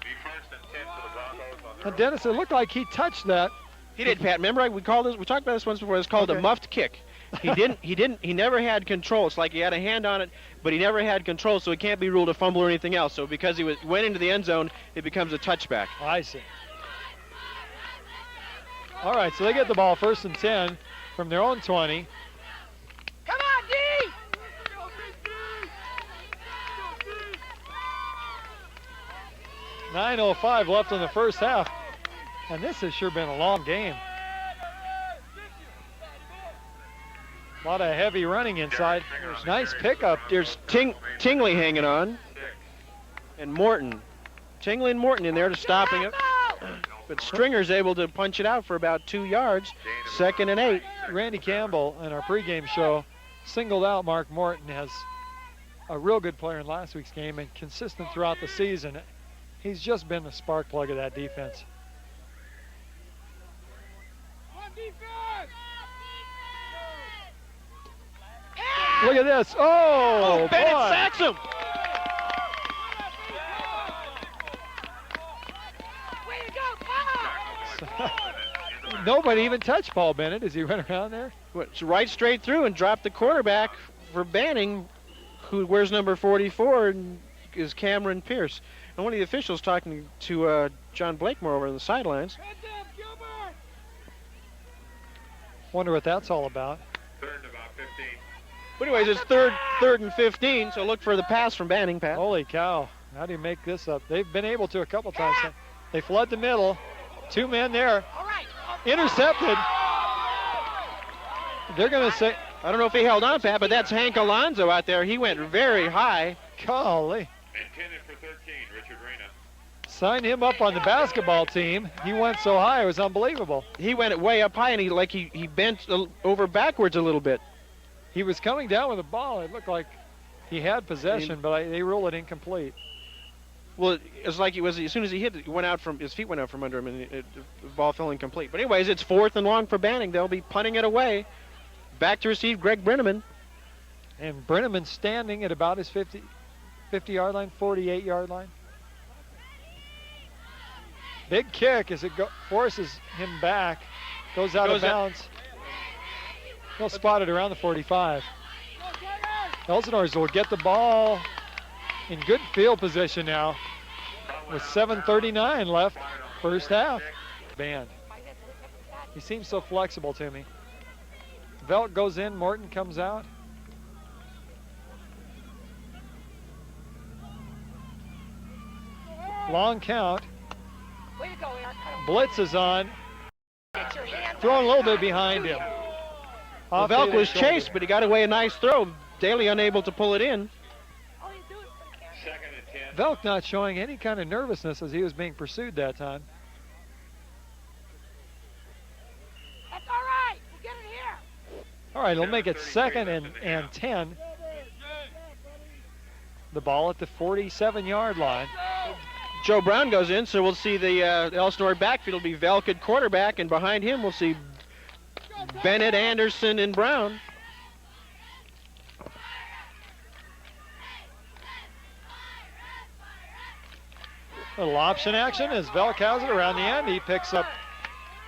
Be first and 10 for the Broncos on their And Dennis, it looked like he touched that. He did, Pat. Remember, we talked about this once before. It's called a muffed kick. He never had control. It's like he had a hand on it, but he never had control, so it can't be ruled a fumble or anything else. So because he went into the end zone, it becomes a touchback. I see. All right, so they get the ball first and 10 from their own 20. Come on, D! 9:05 left in the first half. And this has sure been a long game. A lot of heavy running inside. Nice pickup. There's Tingley hanging on, and Morton. Tingley and Morton in there to stopping it. But Stringer's able to punch it out for about 2 yards. 2nd and 8. Randy Campbell in our pregame show singled out Mark Morton as a real good player in last week's game and consistent throughout the season. He's just been the spark plug of that defense. Look at this. Oh, Bennett boy. sacks him. Way to go, Paul! Nobody even touched Paul Bennett as he went around there. Went right straight through and dropped the quarterback for Banning, who wears number 44 and is Cameron Pierce. And one of the officials talking to John Blakemore over on the sidelines. Wonder what that's all about. third and about 15. But anyways, it's third and 15, so look for the pass from Banning, Pat. Holy cow. How do you make this up? They've been able to a couple times. They flood the middle. 2 men there. All right. Intercepted. They're going to say, I don't know if he held on, Pat, but that's Hank Alonzo out there. He went very high. golly. Intended for 13, Richard Reyna. Sign him up on the basketball team. He went so high, it was unbelievable. He went way up high, and he bent over backwards a little bit. He was coming down with the ball. It looked like he had possession, but they ruled it incomplete. Well, it's like as soon as he hit it, his feet went out from under him, and the ball fell incomplete. But anyways, it's 4th and long for Banning. They'll be punting it away. Back to receive Greg Brenneman. And Brenneman standing at about his 50-yard line, 48-yard line. Big kick as it forces him back. Goes out of bounds. He'll spot it around the 45. Elsinore's will get the ball in good field position now with 7:39 left, first half. Band. He seems so flexible to me. Velk goes in, Morton comes out. Long count. Way to go, Eric. Blitz is on. Get your hand Thrown a little bit behind him. Well, Off Velk Daly's was shoulder. chased, but he got away a nice throw. Daly unable to pull it in. All you do is put the camera. 2nd and 10. Velk not showing any kind of nervousness as he was being pursued that time. That's all right. We'll get it here. All right, it'll make it 2nd and 10. The ball at the 47-yard line. Joe Brown goes in, so we'll see the Elsinore backfield will be Velk at quarterback, and behind him we'll see Bennett, Anderson, and Brown. Little option action as Velk has it around the end. He picks up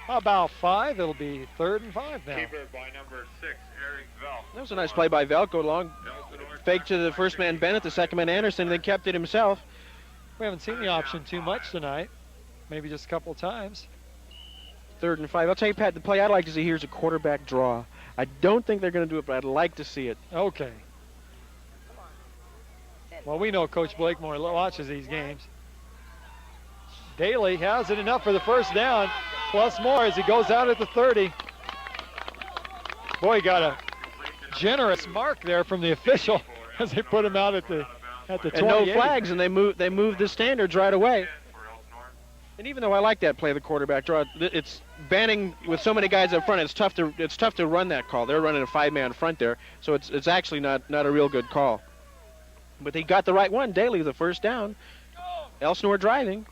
about 5. It'll be 3rd and 5 now. Keeper by number 6, Eric Velk. That was a nice play by Velk. Go long, fake to the first man Bennett, the second man Anderson, and then kept it himself. We haven't seen the option too much tonight. Maybe just a couple times. 3rd and 5. I'll tell you, Pat, the play I'd like to see here is a quarterback draw. I don't think they're going to do it, but I'd like to see it. Okay. Well, we know Coach Blakemore watches these games. Daly has it enough for the first down, plus more as he goes out at the 30. Boy, he got a generous mark there from the official as they put him out at the 28. And no flags, and they moved the standards right away. And even though I like that play, the quarterback draw, it's banning with so many guys up front. It's tough to run that call. They're running a 5-man front there, so it's actually not a real good call. But they got the right one. Daly with the first down. Elsinore driving.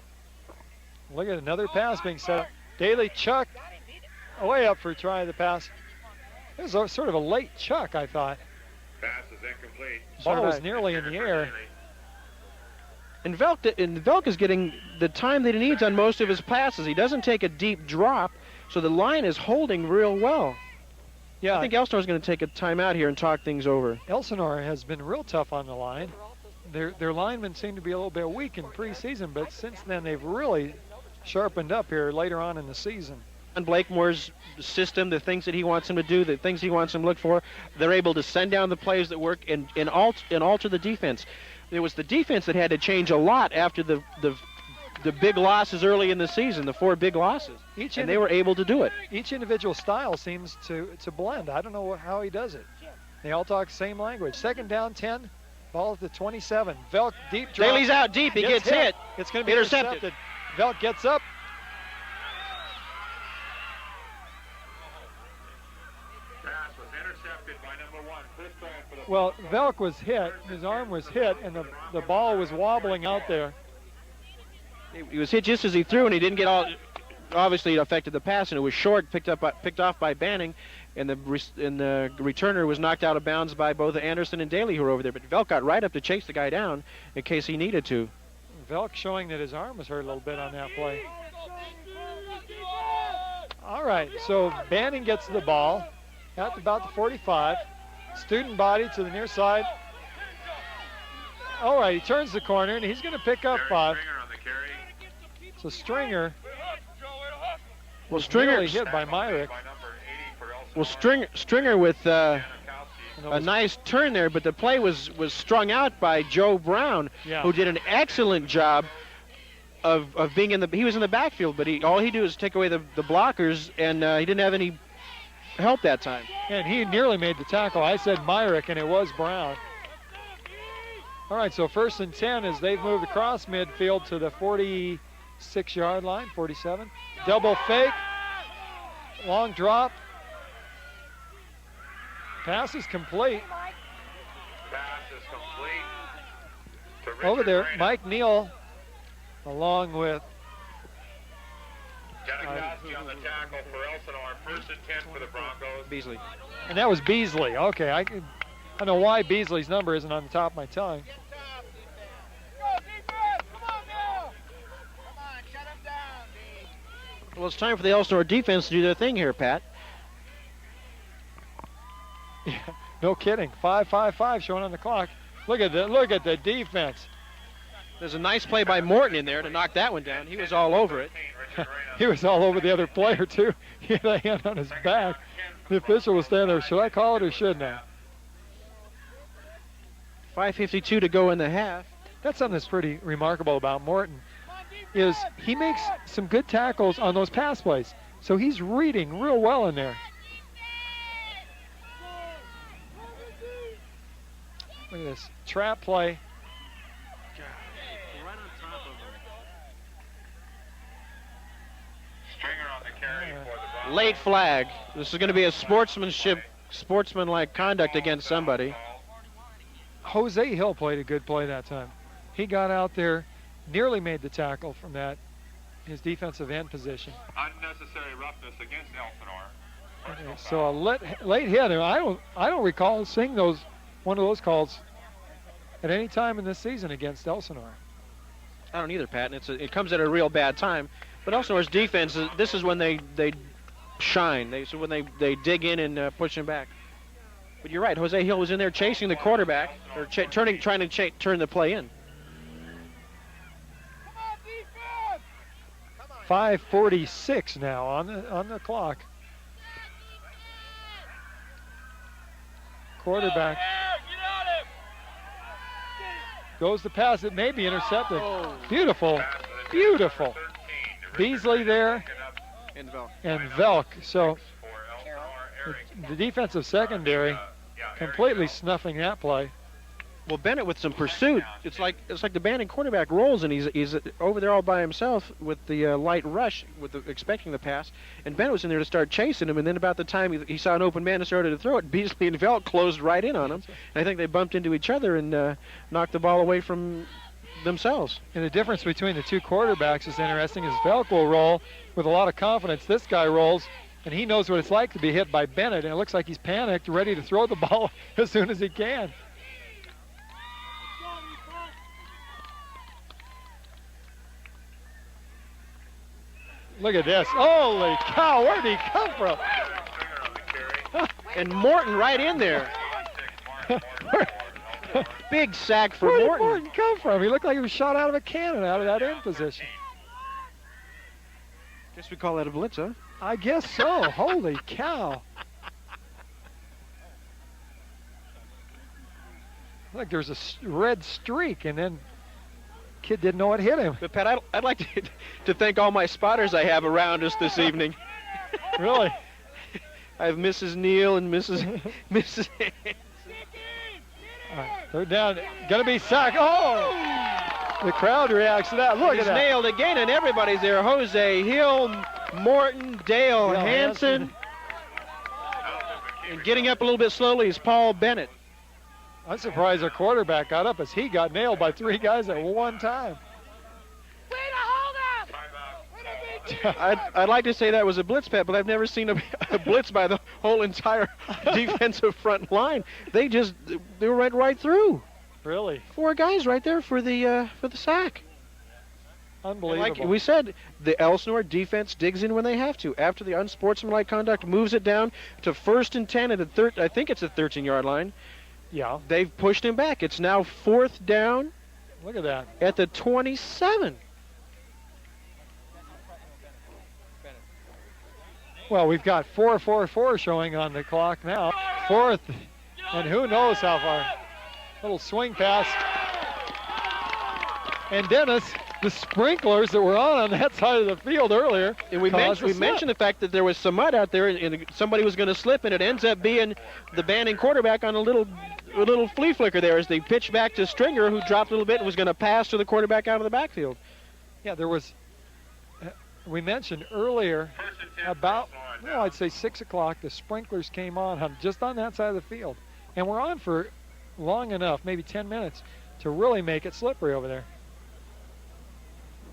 Look at another pass being set up. Daly chuck way up for trying the pass. It was sort of a late chuck, I thought. Pass is incomplete. Ball was nearly in the air. And Velk is getting the time that he needs on most of his passes. He doesn't take a deep drop, so the line is holding real well. Yeah, I think Elsinore's going to take a timeout here and talk things over. Elsinore has been real tough on the line. Their linemen seem to be a little bit weak in preseason, but since then they've really sharpened up here later on in the season. On Blakemore's system, the things that he wants him to do, the things he wants him to look for, they're able to send down the plays that work and alter the defense. It was the defense that had to change a lot after the big losses early in the season, the 4 big losses, and they were able to do it. Each individual style seems to blend. I don't know how he does it. They all talk the same language. 2nd down, 10, ball at the 27. Velk deep drop. Daly's out deep. He gets hit. It's going to be intercepted. Velk gets up. Pass was intercepted by number 1. First down for the Well, Velk was hit. His arm was hit, and the ball was wobbling out there. He was hit just as he threw, and he didn't get all. Obviously, it affected the pass, and it was short, picked off by Banning, and the returner was knocked out of bounds by both Anderson and Daly, who were over there. But Velk got right up to chase the guy down in case he needed to. Velk showing that his arm was hurt a little bit on that play. All right, so Banning gets the ball at about the 45. Student body to the near side. All right, he turns the corner, and he's going to pick up 5. So Stringer was nearly hit by Myrick. Well, Stringer with a nice turn there, but the play was strung out by Joe Brown, who did an excellent job of being in the. He was in the backfield, but all he did was take away the blockers, and he didn't have any help that time. And he nearly made the tackle. I said Myrick, and it was Brown. All right, so 1st and 10 as they've moved across midfield to the 46-yard line, 47. Double fake, long drop. Pass is complete. Pass is complete. Over there, Mike Neal, along with Janikowski on the tackle for Elsinore. 1st and 10 for the Broncos. Beasley. and that was Beasley. Okay, I don't know why Beasley's number isn't on the top of my tongue. Well, it's time for the Elsinore defense to do their thing here, Pat. Yeah, no kidding. 5-5-5 showing on the clock. Look at the defense. There's a nice play by Morton in there to knock that one down. He was all over it. He was all over the other player, too. He had a hand on his back. The official was standing there. Should I call it or shouldn't I? 5:52 to go in the half. That's something that's pretty remarkable about Morton, is he makes some good tackles on those pass plays. So he's reading real well in there. Look at this trap play. Right on top of him. Stringer on the carry for the Broncos. Late flag. This is going to be a sportsmanlike conduct against somebody. Jose Hill played a good play that time. He got out there, nearly made the tackle from his defensive end position. Unnecessary roughness against Elsinore. Okay, so a late hit. I don't recall seeing one of those calls at any time in this season against Elsinore. I don't either, Pat. And it comes at a real bad time. But Elsinore's defense, this is when they shine. So when they dig in and push him back. But you're right. Jose Hill was in there chasing the quarterback, or trying to turn the play in. 5:46 now on the clock. Quarterback goes to pass. It may be intercepted. Beautiful. Beasley there and Velk. So the defensive secondary completely snuffing that play. Well, Bennett with some pursuit. It's like the Banning quarterback rolls, and he's over there all by himself with the light rush, expecting the pass. And Bennett was in there to start chasing him, and then about the time he saw an open man and started to throw it, Beasley and Velk closed right in on him. And I think they bumped into each other and knocked the ball away from themselves. And the difference between the two quarterbacks is interesting. Is Velk will roll with a lot of confidence. This guy rolls, and he knows what it's like to be hit by Bennett, and it looks like he's panicked, ready to throw the ball as soon as he can. Look at this. Holy cow, where did he come from? And Morton right in there. Big sack for Where Morton. Where did Morton come from? He looked like he was shot out of a cannon out of that end position. Guess we call that a blitz, huh? I guess so. Holy cow. Look, there's a red streak, and then kid didn't know what hit him. But, Pat, I'd like to thank all my spotters I have around us this evening. Really? I have Mrs. Neal and Mrs. All right, they're down. Gonna be sacked. Oh! The crowd reacts to that. Look He's at that. nailed again, and everybody's there. Jose Hill, Morton, Dale Hansen. And getting up a little bit slowly is Paul Bennett. I'm surprised our quarterback got up as he got nailed by three guys at one time. Way to hold up! I'd like to say that was a blitz, Pat, but I've never seen a blitz by the whole entire defensive front line. They were right through. Really? 4 guys right there for the sack. Unbelievable. Like we said, the Elsinore defense digs in when they have to. After the unsportsmanlike conduct moves it down to 1st and 10 at I think it's the 13-yard line. Yeah. They've pushed him back. It's now 4th down. Look at that. At the 27. Well, we've got 4:44 showing on the clock now. 4th, and who knows how far. Little swing pass. And Dennis, the sprinklers that were on that side of the field earlier. And we mentioned the fact that there was some mud out there, and somebody was going to slip, and it ends up being the Banning quarterback on a little flea flicker there as they pitched back to Stringer, who dropped a little bit and was going to pass to the quarterback out of the backfield. Yeah, there was. We mentioned earlier about, well, I'd say 6 o'clock, the sprinklers came on just on that side of the field. And we're on for long enough, maybe 10 minutes, to really make it slippery over there.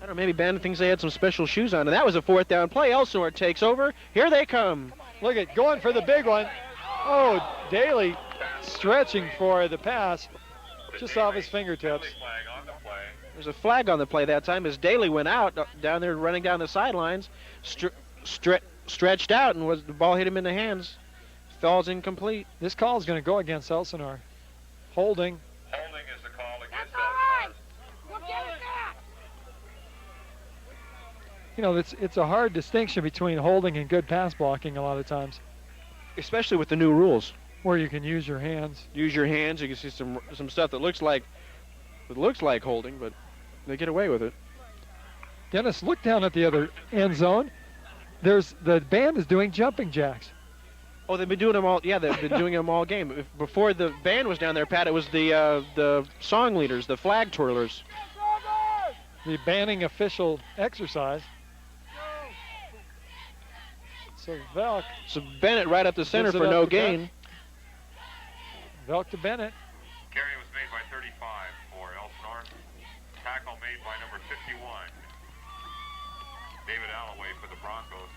I don't know, maybe Bandit thinks they had some special shoes on. And that was a 4th down play. Elsinore takes over. Here they come. Look at going for the big one. Oh, Daly stretching for the pass just off his fingertips. There's a flag on the play that time as Daly went out down there running down the sidelines, stretched out, and the ball hit him in the hands. Falls incomplete. This call is going to go against Elsinore. Holding. Holding is the call against That's all right. We'll get it back. You know, it's a hard distinction between holding and good pass blocking a lot of times. Especially with the new rules. Where you can use your hands. Use your hands. You can see some stuff that looks like holding, but they get away with it. Dennis, look down at the other end zone. The band is doing jumping jacks. Oh, they've been doing them all. Yeah, they've been doing them all game. Before the band was down there, Pat, it was the song leaders, the flag twirlers. The banning official exercise. So Velk. So Bennett right up the center for no gain. Velk to Bennett. Carry was made by 35 for Elsinore. Tackle made by number 51. David Alloway for the Broncos.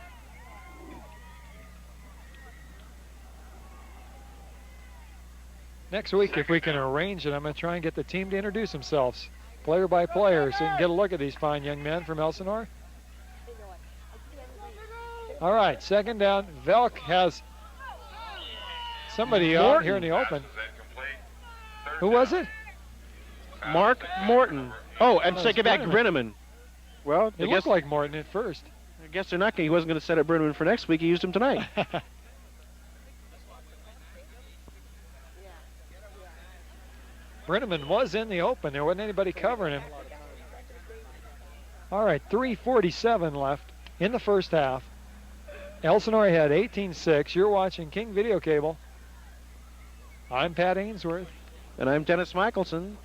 Next week, if we can arrange it, I'm going to try and get the team to introduce themselves, player by player, so you can get a look at these fine young men from Elsinore. All right, 2nd down. Velk has somebody out here in the open. Who was it? Mark Morton. Oh, and second back Brenneman. Well, It looked like Morton at first. I guess they're not. He wasn't going to set up Brenneman for next week. He used him tonight. Brenneman was in the open. There wasn't anybody covering him. All right, 3:47 left in the first half. Elsinore had 18-6. You're watching King Video Cable. I'm Pat Ainsworth. And I'm Dennis Michelson.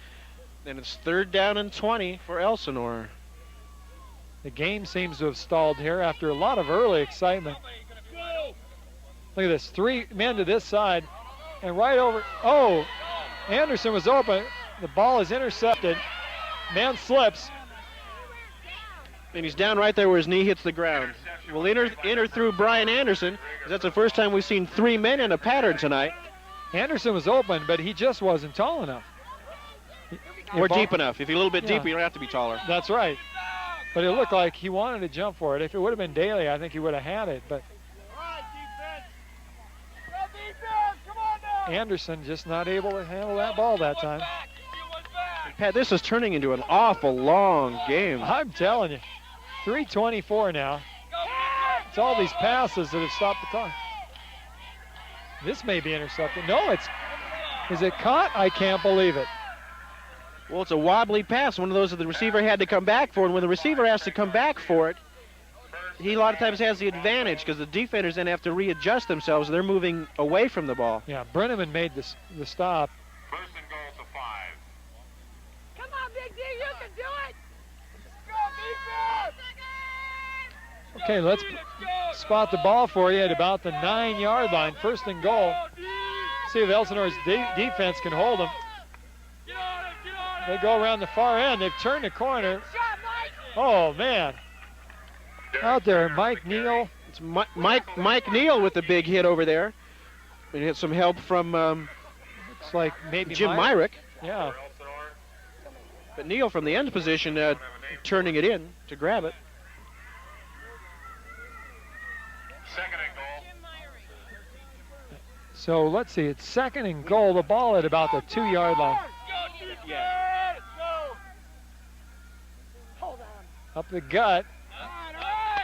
And it's 3rd down and 20 for Elsinore. The game seems to have stalled here after a lot of early excitement. Look at this, 3 men to this side, and right over, oh, Anderson was open. The ball is intercepted. Man slips. And he's down right there where his knee hits the ground. We'll enter through Brian Anderson. That's the first time we've seen 3 men in a pattern tonight. Anderson was open, but he just wasn't tall enough. Or deep enough. If you're a little bit deeper, you don't have to be taller. That's right. But it looked like he wanted to jump for it. If it would have been Daly, I think he would have had it. But Anderson just not able to handle that ball that time. Pat, this is turning into an awful long game. I'm telling you. 3:24 now. It's all these passes that have stopped the clock. This may be intercepted. No, is it caught? I can't believe it. Well, it's a wobbly pass, one of those that the receiver had to come back for. And when the receiver has to come back for it, he a lot of times has the advantage because the defenders then have to readjust themselves. They're moving away from the ball. Yeah, Brenneman made the stop. 1st and goal to 5. Come on, Big D, you can do it. Okay, let's spot the ball for you at about the 9-yard line. 1st and goal. See if Elsinore's defense can hold them. They go around the far end. They've turned the corner. Oh, man. Out there, Mike Neal. It's Mike Neal with the big hit over there. And he had some help from Looks like maybe Jim Myrick. Yeah. But Neal from the end position turning it in to grab it. 2nd and goal. So let's see. It's 2nd and goal. The ball at about the 2-yard line. Up the gut.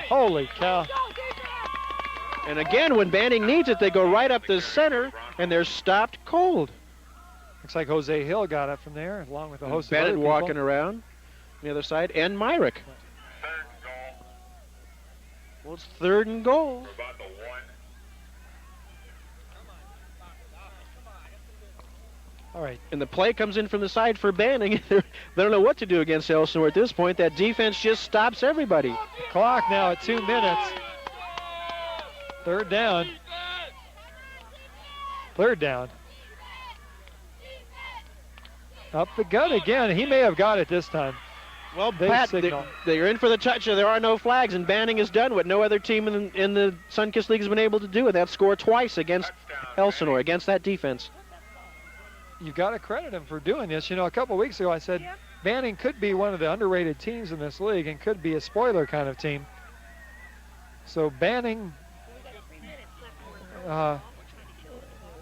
Holy cow. And again, when Banning needs it, they go right up the center, and they're stopped cold. Looks like Jose Hill got it from there, along with a host of other Bennett people. walking around on the other side, and Myrick. 3rd and goal. Well, it's 3rd and goal. We're about to 1. All right. And the play comes in from the side for Banning. They don't know what to do against Elsinore at this point. That defense just stops everybody. Clock now at 2 minutes. 3rd down. 3rd down. Up the gut again. He may have got it this time. Well, Big Pat, signal. they're in for the touch. There are no flags, and Banning has done what no other team in the Sunkist League has been able to do, and that's score twice against Elsinore, against that defense. You got to credit him for doing this. You know, a couple weeks ago I said Banning could be one of the underrated teams in this league and could be a spoiler kind of team. So Banning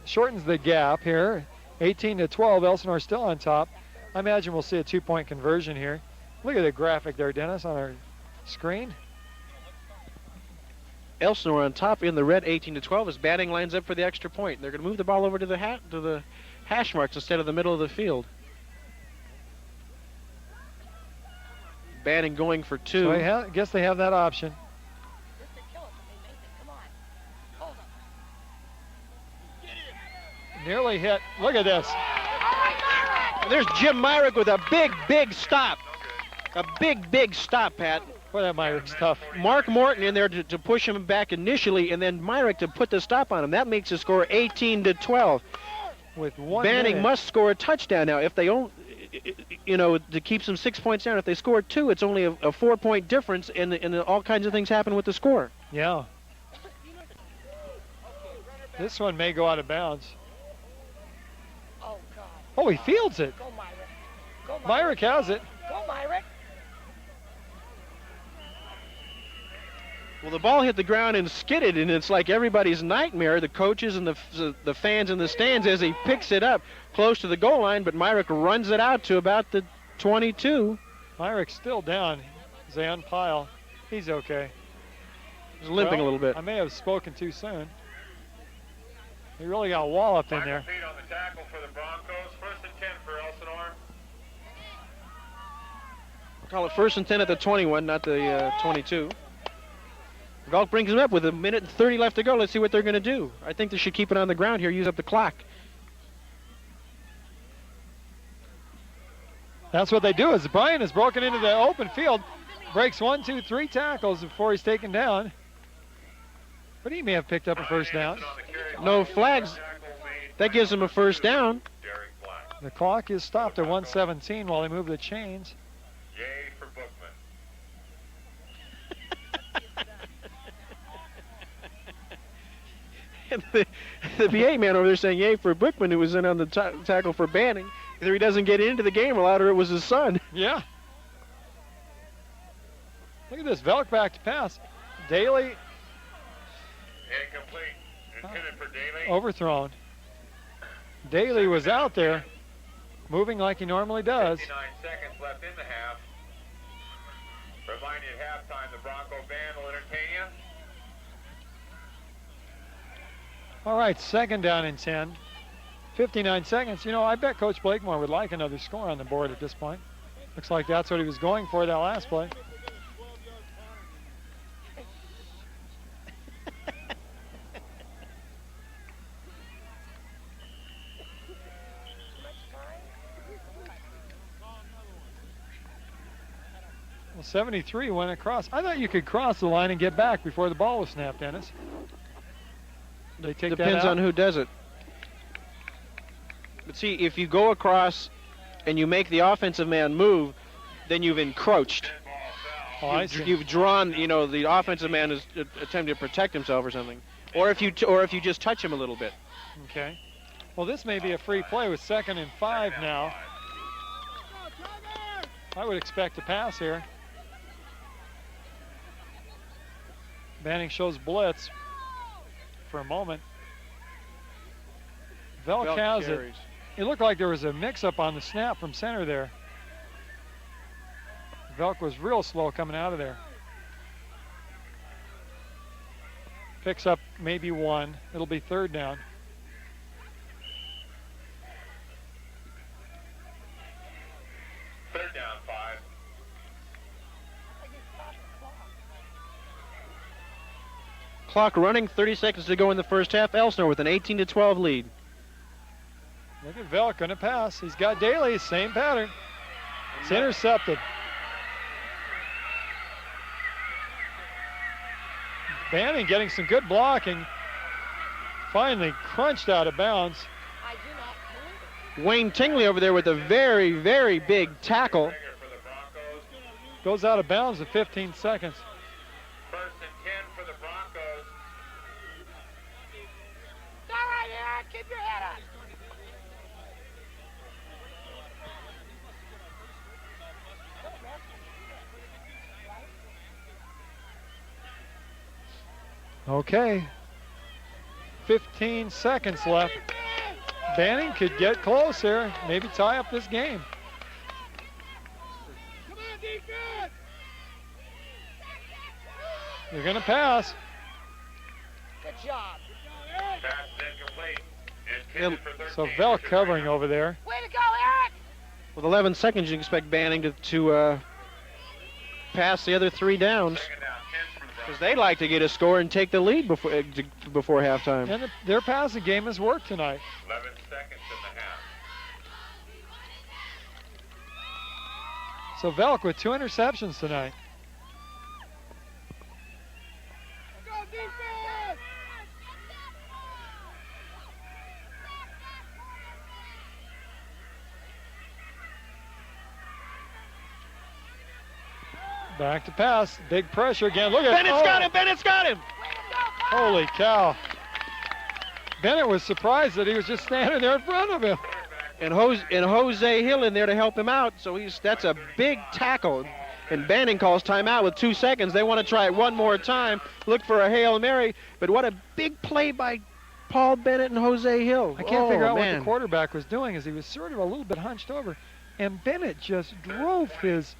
shortens the gap here. 18-12, Elsinore still on top. I imagine we'll see a 2-point conversion here. Look at the graphic there, Dennis, on our screen. Elsinore on top in the red, 18-12, as Banning lines up for the extra point. They're going to move the ball over to the hash marks instead of the middle of the field. Banning going for 2. So I guess they have that option. Nearly hit. Look at this. And there's Jim Myrick with a big stop. A big stop, Pat. Boy, that Myrick's tough. Mark Morton in there to push him back initially, and then Myrick to put the stop on him. That makes the score 18-12. With 1 Banning minute. must score a touchdown now. If they don't, you know, to keep some 6 points down. If they score 2, it's only a 4-point difference, and all kinds of things happen with the score. Yeah. This one may go out of bounds. Oh, God. Oh, he fields it. Go, Myrick. Go, Myrick. Myrick has it. Go, Myrick. Well, the ball hit the ground and skidded, and it's like everybody's nightmare, the coaches and the fans in the stands, as he picks it up close to the goal line, but Myrick runs it out to about the 22. Myrick's still down. Zan Pyle. He's okay. He's limping a little bit. I may have spoken too soon. He really got walloped in there. Feet on the tackle for the Broncos. 1st and 10 for Elsinore. Call it 1st and 10 at the 21, not the 22. Galt brings him up with 1:30 left to go. Let's see what they're going to do. I think they should keep it on the ground here, use up the clock. That's what they do. As Brian has broken into the open field, breaks 1, 2, 3 tackles before he's taken down. But he may have picked up a first down. No flags. That gives him a first down. The clock is stopped at 1:17 while they move the chains. Yay for Bookman. And the PA man over there saying yay for Bookman, who was in on the tackle for Banning. Either he doesn't get into the game, or louder it was his son. Yeah. Look at this, Velk back to pass. Daly. Incomplete. Intended for Daly. Overthrown. Daly was out there, moving like he normally does. 59 seconds left in the half. Remind you at halftime, the Bronco band will entertain you. All right, second down and 10. 59 seconds. You know, I bet Coach Blakemore would like another score on the board at this point. Looks like that's what he was going for that last play. Well, 73 went across. I thought you could cross the line and get back before the ball was snapped, Dennis. They take Depends that out? on who does it. But see, if you go across and you make the offensive man move, then you've encroached. Oh, I see. You've drawn, you know, the offensive man is attempting to protect himself or something. Or if you just touch him a little bit. Okay. Well, this may be a free play with 2nd and 5 now. I would expect a pass here. Banning shows blitz for a moment. Velk has carries. It looked like there was a mix-up on the snap from center there. Velk was real slow coming out of there. Picks up maybe 1. It'll be 3rd down. Third down, 5. Clock running, 30 seconds to go in the first half. Elsinore with an 18-12 lead. Look at Velk gonna pass. He's got Daly, same pattern. It's intercepted. Banning getting some good blocking. Finally crunched out of bounds. I do not believe Wayne Tingley over there with a very, very big tackle. For the Broncos. Goes out of bounds at 15 seconds. First and 10 for the Broncos. it. All right, Aaron, keep your head up. Okay. 15 seconds left. Banning could get close here, maybe tie up this game. Come on, defense! They're gonna pass. Good job. Pass is incomplete. Intended for 13. So Velk covering over there. Way to go, Eric! With 11 seconds, you can expect Banning to pass the other 3 downs. Second down, 10 for the Because Broncos. they like to get a score and take the lead before halftime. And their passing game has worked tonight. 11 seconds in the half. So Velk with 2 interceptions tonight. Go, defense! Back to pass. Big pressure again. Look at Bennett's got him! Bennett's got him! Holy cow. Bennett was surprised that he was just standing there in front of him. And Jose Hill in there to help him out. So that's a big tackle. And Banning calls timeout with 2 seconds. They want to try it one more time. Look for a Hail Mary. But what a big play by Paul Bennett and Jose Hill. I can't figure out what man. the quarterback was doing, as he was sort of a little bit hunched over. And Bennett just drove his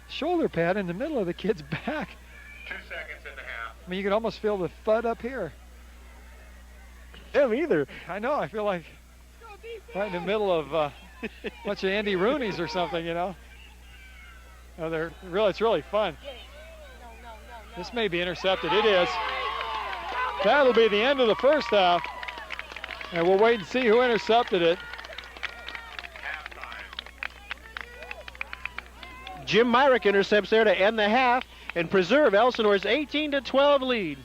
shoulder pad in the middle of the kid's back. 2 seconds in the half. I mean, you could almost feel the thud up here. Him either. I know, I feel like right in the middle of a bunch of Andy Rooney's or something, you know. Oh, it's really fun. This may be intercepted. It is. That'll be the end of the first half. And we'll wait and see who intercepted it. Halftime. Jim Myrick intercepts there to end the half and preserve Elsinore's 18-12 lead.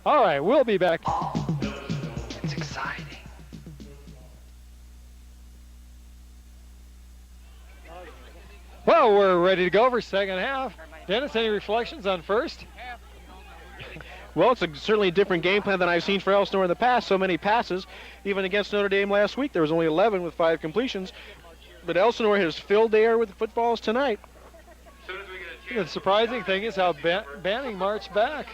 All right, we'll be back. It's exciting. Well, we're ready to go for second half. Dennis, any reflections on first? Well, it's certainly a different game plan than I've seen for Elsinore in the past. So many passes. Even against Notre Dame last week, there was only 11 with 5 completions. But Elsinore has filled the air with footballs tonight. The surprising thing is how Banning marched back.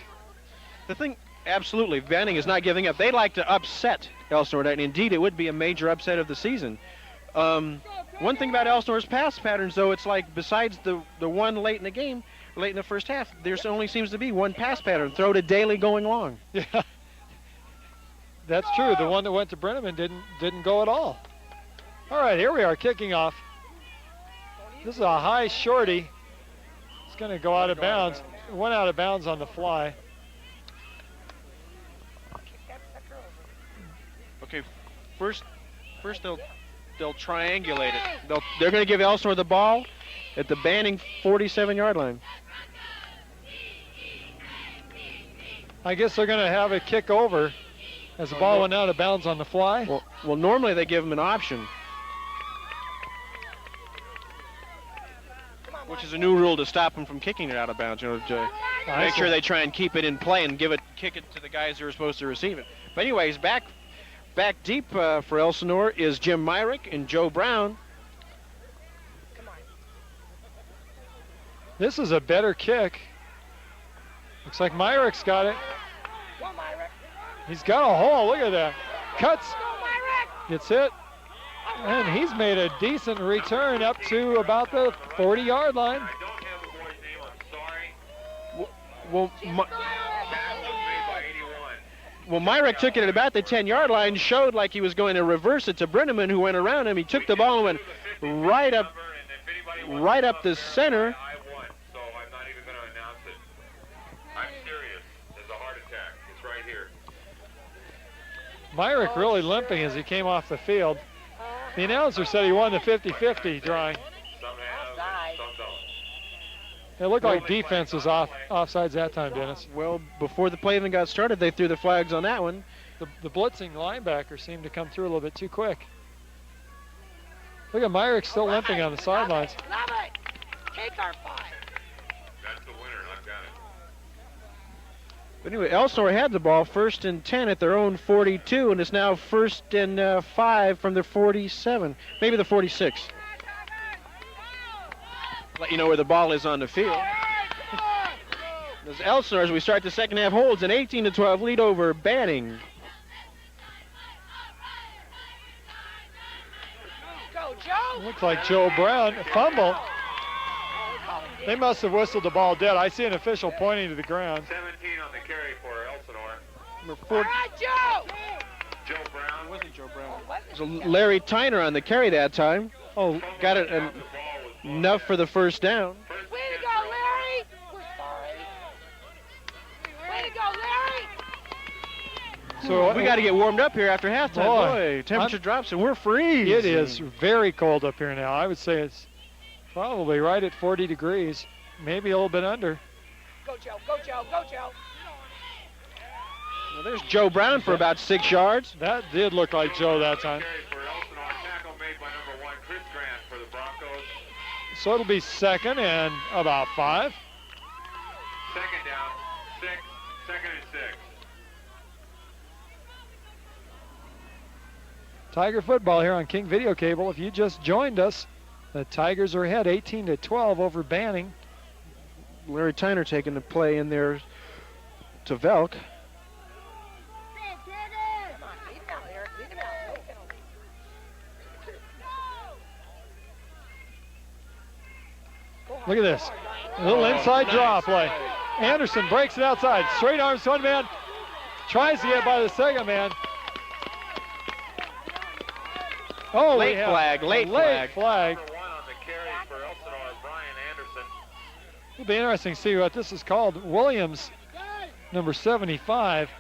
The thing, absolutely, Banning is not giving up. They like to upset Elsinore tonight, and indeed it would be a major upset of the season. One thing about Elsinore's pass patterns, though, it's like besides the one late in the game, late in the first half, there only seems to be one pass pattern, throw to Daly going long. Yeah, that's true. The one that went to Brenneman didn't go at all. All right, here we are kicking off. This is a high shorty. It's going to go out of bounds. It went out of bounds on the fly. Okay, first they'll triangulate it. They're going to give Elsinore the ball at the Banning 47-yard line. I guess they're going to have a kick over as the ball went out of bounds on the fly. Well, normally they give them an option, which is a new rule to stop them from kicking it out of bounds. You know, to make sure they try and keep it in play and kick it to the guys who are supposed to receive it. But anyways, back deep for Elsinore is Jim Myrick and Joe Brown. This is a better kick. Looks like Myrick's got it. He's got a hole. Look at that. Cuts. Gets hit. And he's made a decent return up to about the 40-yard line. I don't have the boy's name, I'm sorry. Well, That was made by 81. Well, Myrick took it at about the 10-yard line, showed like he was going to reverse it to Brenneman, who went around him. He took the ball and went right up the center. I won, so I'm not even going to announce it. I'm serious. There's a heart attack. It's right here. Myrick really limping as he came off the field. The announcer said he won the 50-50 drawing. Some have, some don't. It looked like defense was offsides that time, Dennis. Well, before the play even got started, they threw the flags on that one. The blitzing linebacker seemed to come through a little bit too quick. Look at Myrick still limping on the sidelines. Love it. Take our 5. That's the winner. I've got it. But anyway, Elsinore had the ball 1st and 10 at their own 42, and it's now 1st and 5 from their 47, maybe the 46. Let you know where the ball is on the field. As Elsinore, as we start the second half, holds an 18-12 lead over Banning. Go, Joe. Looks like Joe Brown fumble. They must have whistled the ball dead. I see an official pointing to the ground. 17 on the carry for Elsinore. Number All 4. right, Joe. Joe Brown. Wasn't Joe Brown. Was It was Larry Tyner on the carry that time. Oh, got it enough for the first down. Way to go, Larry. We're sorry. Way to go, Larry. So We got to get warmed up here after halftime. Boy, temperature drops and we're freezing. It is very cold up here now. I would say it's probably right at 40 degrees, maybe a little bit under. Go, Joe. Go, Joe. Go, Joe. Well, there's Joe Brown for about 6 yards. That did look like Joe that time. Carry for Elsinore. Tackle made by number 1, Chris Grant for the Broncos. So it'll be 2nd and about 5. Second down. 6. 2nd and 6. Tiger football here on King Video Cable. If you just joined us, the Tigers are ahead 18-12 over Banning. Larry Tyner taking the play in there to Velk. Come on. Lead him out, Eric. Lead him out. No penalty. Look at this. A little inside draw play. Anderson breaks it outside. Straight arms one man. Tries to get by the second man. Oh, Late flag. Late flag. Number 1 on the carry for Elsinore, Brian Anderson. It'll be interesting to see what this is called. Williams, number 75,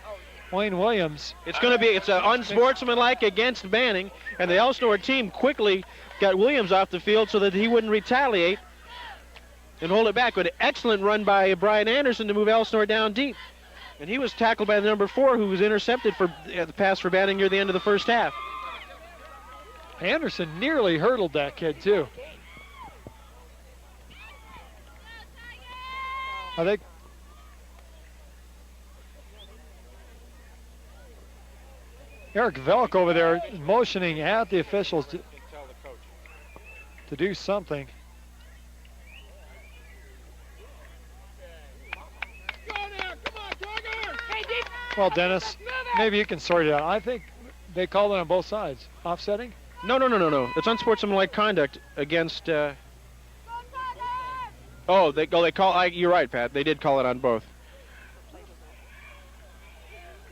Wayne Williams. It's going to be, it's an unsportsmanlike against Banning, and the Elsinore team quickly got Williams off the field so that he wouldn't retaliate and hold it back. But an excellent run by Brian Anderson to move Elsinore down deep. And he was tackled by the number 4, who was intercepted for the pass for batting near the end of the first half. Anderson nearly hurdled that kid, too. I think Eric Velk over there motioning at the officials to do something. Well, Dennis, maybe you can sort it out. I think they called it on both sides. Offsetting? No. It's unsportsmanlike conduct against. They call. You're right, Pat. They did call it on both.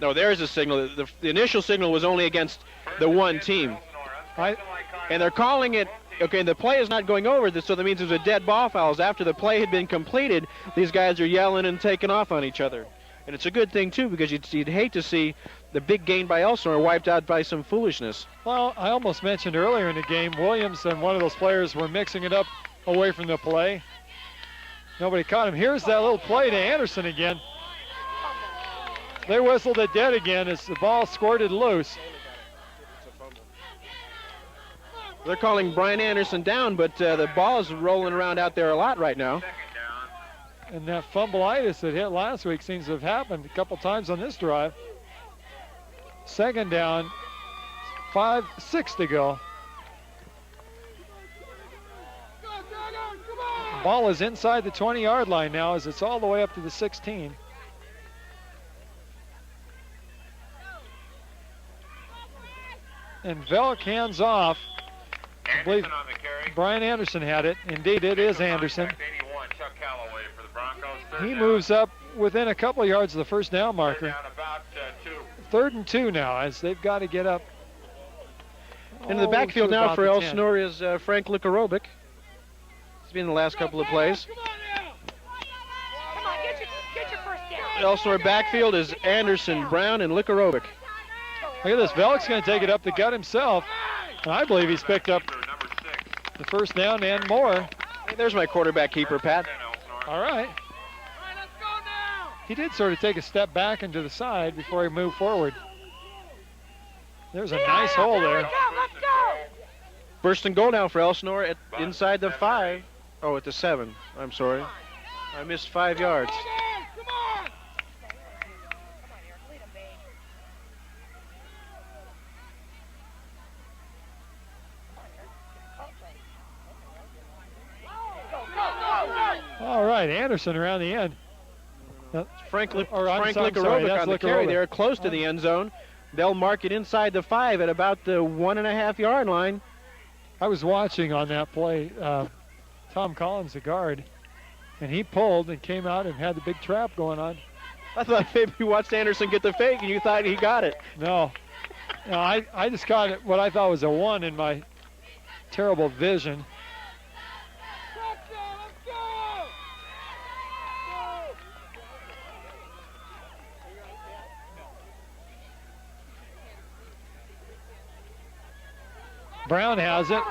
No, there's a signal. The initial signal was only against the one team. And they're calling it. Okay, the play is not going over this, so that means there's a dead ball fouls. After the play had been completed, these guys are yelling and taking off on each other. And it's a good thing, too, because you'd hate to see the big gain by Elsinore wiped out by some foolishness. Well, I almost mentioned earlier in the game, Williams and one of those players were mixing it up away from the play. Nobody caught him. Here's that little play to Anderson again. They whistled it dead again as the ball squirted loose. They're calling Brian Anderson down, but the ball's rolling around out there a lot right now. And that fumbleitis that hit last week seems to have happened a couple times on this drive. Second down, 5-6 to go. Ball is inside the 20-yard line now as it's all the way up to the 16. And Velk hands off. I believe Brian Anderson had it. Indeed, it is Anderson. He moves up within a couple of yards of the first down marker. 3rd and 2 now as they've got to get up. Into the backfield now for Elsinore is Frank Likarovic. He's been in the last couple of plays. Come on, get your first down. Elsinore backfield is Anderson, Brown, and Likarovic. Look at this. Velk's going to take it up the gut himself. And I believe he's picked up the first down and more. Hey, there's my quarterback keeper, Pat. All right. He did sort of take a step back and to the side before he moved forward. There's a nice hole there. Let's go. First and goal now for Elsinore at inside the 5. Oh, at the 7. I'm sorry. I missed 5 yards. All right, Anderson around the end. Frank sorry, Likarovic on the carry there, close to the end zone. They'll mark it inside the 5 at about the 1.5 yard line. I was watching on that play, Tom Collins, the guard, and he pulled and came out and had the big trap going on. I thought maybe you watched Anderson get the fake and you thought he got it. No, I just caught it, what I thought was a 1 in my terrible vision. Brown has it.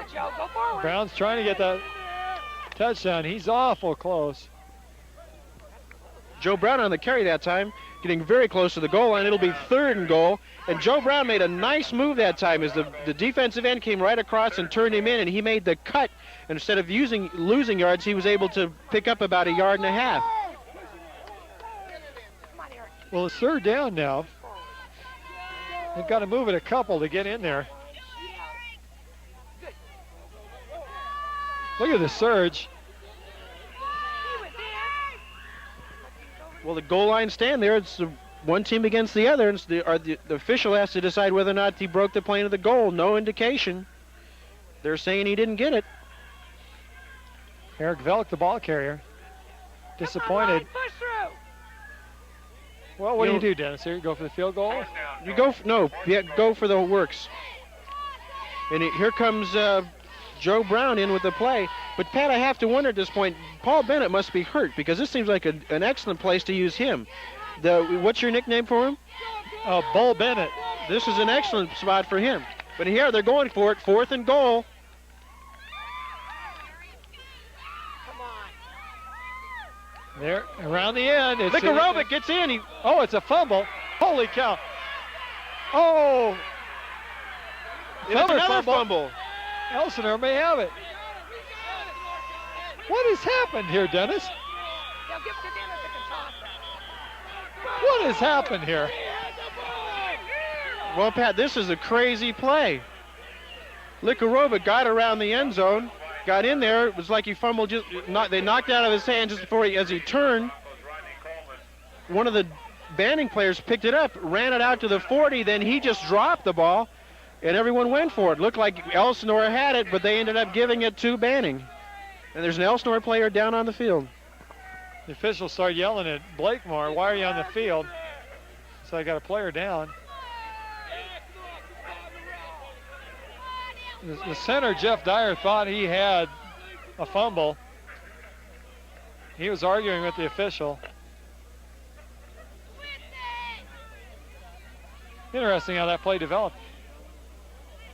Brown's trying to get that touchdown. He's awful close. Joe Brown on the carry that time, getting very close to the goal line. It'll be 3rd and goal. And Joe Brown made a nice move that time as the defensive end came right across and turned him in, and he made the cut. And instead of losing yards, he was able to pick up about 1.5 yards. Well, it's 3rd down now. They've got to move it a couple to get in there. Look at the surge. Well, the goal line stand there. It's one team against the other. And the official has to decide whether or not he broke the plane of the goal. No indication. They're saying he didn't get it. Eric Velk, the ball carrier, disappointed. Well, what do you do, Dennis? Here, you go for the field goal? You go go for the works. And here comes Joe Brown in with the play. But, Pat, I have to wonder at this point, Paul Bennett must be hurt because this seems like an excellent place to use him. What's your nickname for him? Bull Bennett. This is an excellent spot for him. But here they're going for it, 4th and goal. There, around the end. Vikarovic gets in. Oh, it's a fumble. Holy cow. Oh. Another fumble. Elsinore may have it. What has happened here, Dennis? Now give it to Dennis that can toss that. What has happened here? Well, Pat, this is a crazy play. Vikarovic got around the end zone, got in there. It was like he fumbled. They knocked it out of his hand just before as he turned. One of the Banning players picked it up, ran it out to the 40. Then he just dropped the ball, and everyone went for it. Looked like Elsinore had it, but they ended up giving it to Banning. And there's an Elsinore player down on the field. The officials start yelling at Blakemore, "Why are you on the field?" So I got a player down. The center, Jeff Dyer, thought he had a fumble. He was arguing with the official. Interesting how that play developed.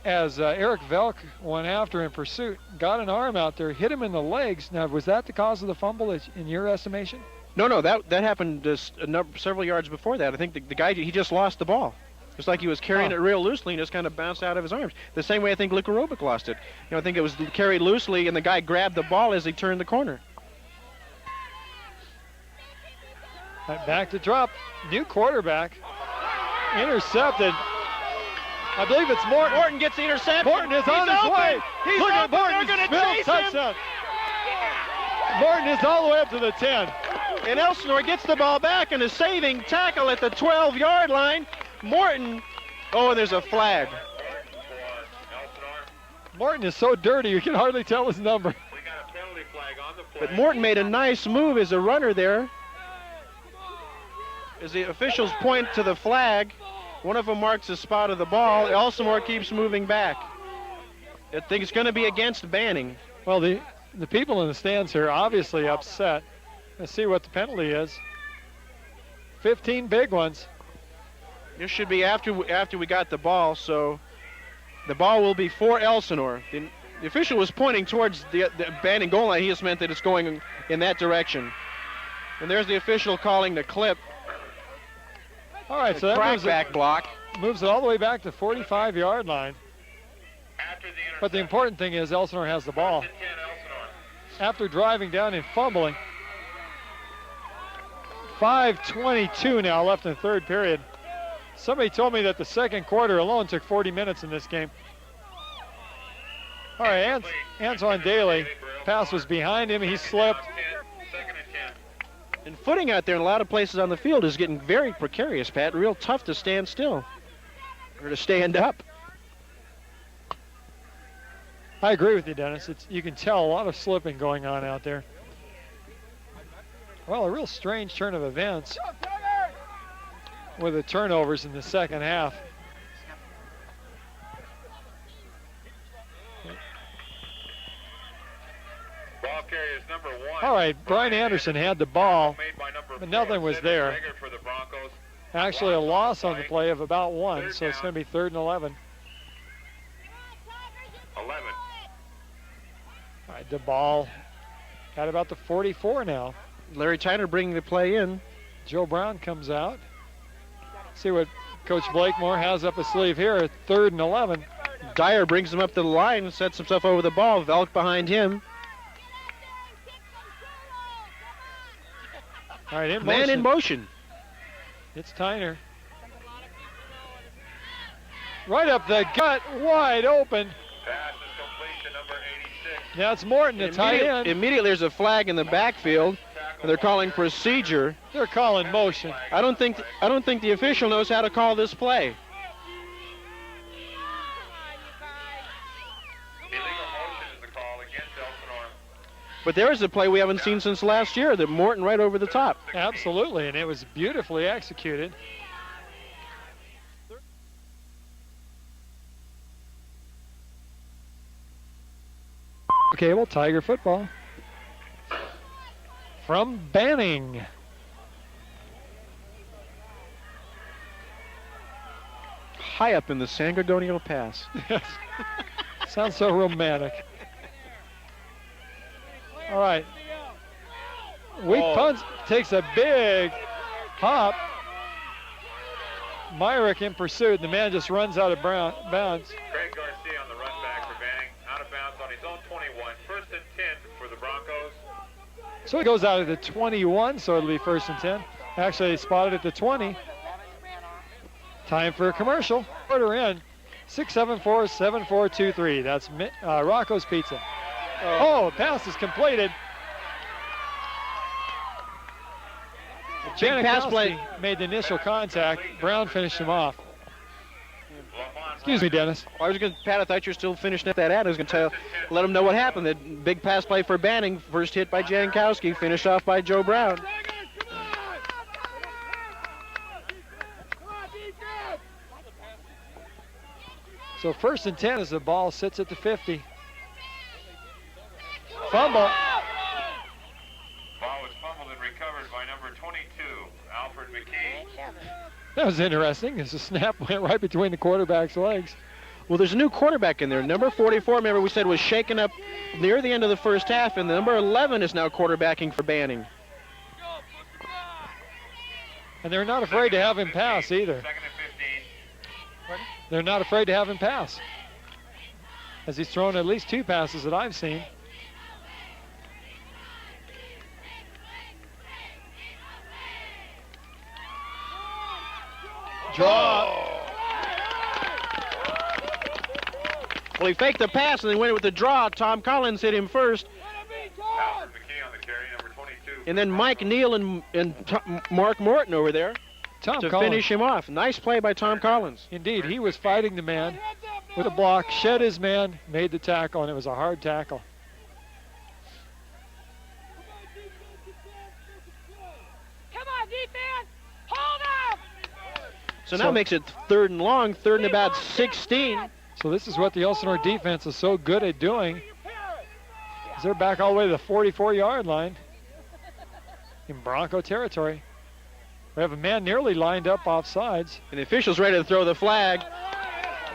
As Eric Velk went after in pursuit, got an arm out there, hit him in the legs. Now, was that the cause of the fumble in your estimation? No, that happened just several yards before that. I think the guy, he just lost the ball. It's like he was carrying it real loosely and just kind of bounced out of his arms. The same way I think Vikarovic lost it. I think it was carried loosely and the guy grabbed the ball as he turned the corner. Right, back to drop. New quarterback. Intercepted. I believe it's Morton. Morton gets the interception. Morton is on his way. He's Look at open. Morton. They're going to chase touchdown. Morton is all the way up to the 10. And Elsinore gets the ball back and a saving tackle at the 12-yard line. Morton, and there's a flag. Morton is so dirty you can hardly tell his number. We got a penalty flag on the play. But Morton made a nice move as a runner there. As the officials point to the flag, one of them marks the spot of the ball. Elsinore keeps moving back. I think it's going to be against Banning. Well, the people in the stands here are obviously upset. Let's see what the penalty is. 15 big ones. This should be after we got the ball, so the ball will be for Elsinore. The official was pointing towards the Banning goal line. He just meant that it's going in that direction. And there's the official calling the clip. All right, so that moves it all the way back to 45-yard line. But the important thing is Elsinore has the ball. After driving down and fumbling. 5:22 now left in the third period. Somebody told me that the second quarter alone took 40 minutes in this game. All right, Antoine Daly. Pass was behind him. He slipped. And footing out there in a lot of places on the field is getting very precarious, Pat. Real tough to stand still or to stand up. I agree with you, Dennis. You can tell a lot of slipping going on out there. Well, a real strange turn of events with the turnovers in the second half. Ball carrier is number 1. All right, Brian Anderson had the ball, but nothing was there. Actually, a loss on the play of about 1, so it's going to be 3rd and 11. 11. All right, the ball got about the 44 now. Larry Tyner bringing the play in. Joe Brown comes out. See what Coach Blakemore has up his sleeve here at 3rd and 11. Dyer brings him up to the line and sets himself over the ball. Velk behind him. All right, in Man motion. in motion. It's Tyner. Right up the gut, wide open. Pass is complete to number 86. Now it's Morton, the tight end. Immediately there's a flag in the backfield, and they're calling procedure. They're calling motion. I don't think the official knows how to call this play. Illegal motion is the call against Elsinore. But there is a play we haven't seen since last year, that Morton right over the top. Absolutely, and it was beautifully executed. Cable Tiger football from Banning. High up in the San Gorgonio Pass. Sounds so romantic. All right. Weak punt takes a big hop. Myrick in pursuit, and the man just runs out of bounds. Craig Garcia on the run back for Banning, out of bounds on his own 21. First and 10 for the Broncos. So he goes out at the 21, so it'll be first and 10. Actually, spotted at the 20. Time for a commercial. Order in 674-7423. That's Rocco's Pizza. Oh, pass is completed. Pass play. Janikowski made the initial contact. Brown finished him off. Excuse me, Dennis. I was going to, Pat, I thought you were still finishing up that ad. I was going to let them know what happened. That big pass play for Banning. First hit by Janikowski, finished off by Joe Brown. So first and 10 as the ball sits at the 50. Fumble. Ball was fumbled and recovered by number 22, Alfred McKee. That was interesting as the snap went right between the quarterback's legs. Well, there's a new quarterback in there. Number 44, remember we said was shaken up near the end of the first half, and the number 11 is now quarterbacking for Banning. And they're not afraid to have him pass either. Second and 15. They're not afraid to have him pass, as he's thrown at least 2 passes that I've seen. Draw. Well, he faked the pass and then went with the draw. Tom Collins hit him first. Alfred McKee on the carry, number 22. And then Mike Neal and Mark Morton over there Tom to Collins. finish him off. Nice play by Tom Collins. Indeed, he was fighting the man with a block, shed his man, made the tackle, and it was a hard tackle. Come on, defense! Hold up! So now makes it third and long, third and about 16. So this is what the Elsinore defense is so good at doing. As they're back all the way to the 44-yard line in Bronco territory. We have a man nearly lined up off sides. And the official's ready to throw the flag.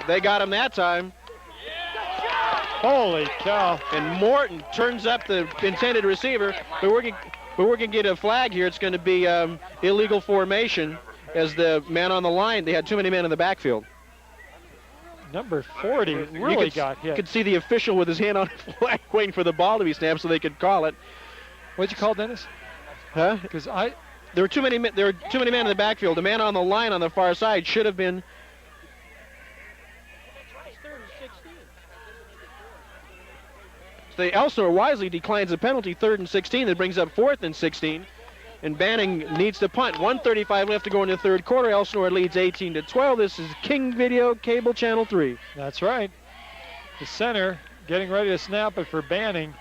They got him that time. Holy cow. And Morton turns up the intended receiver, but we're going to get a flag here. It's going to be illegal formation as the man on the line. They had too many men in the backfield. Number 40 really got hit. You could see the official with his hand on the flag waiting for the ball to be snapped so they could call it. What'd you call Dennis? Huh? Because There were too many men in the backfield. The man on the line on the far side should have been. So the Elsinore wisely declines the penalty, 3rd and 16. That brings up 4th and 16. And Banning needs to punt. 1:35 left to go in the third quarter. Elsinore leads 18-12. This is King Video, Cable Channel 3. That's right. The center getting ready to snap it for Banning.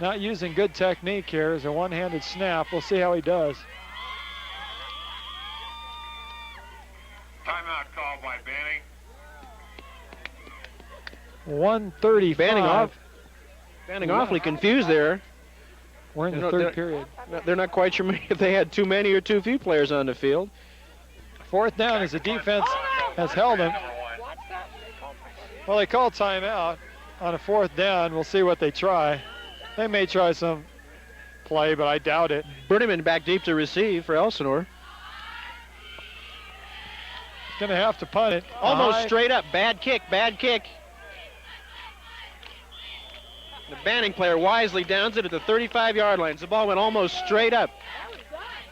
Not using good technique here as a one-handed snap. We'll see how he does. Timeout called by Banning. 1:35. Banning awfully confused there. We're in the third period. They're not quite sure if they had too many or too few players on the field. 4th down as the defense has held him. Well, they called timeout on a 4th down. We'll see what they try. They may try some play, but I doubt it. Berneman back deep to receive for Elsinore. Going to have to punt it. Almost straight up. Bad kick, bad kick. The Banning player wisely downs it at the 35-yard line. The ball went almost straight up.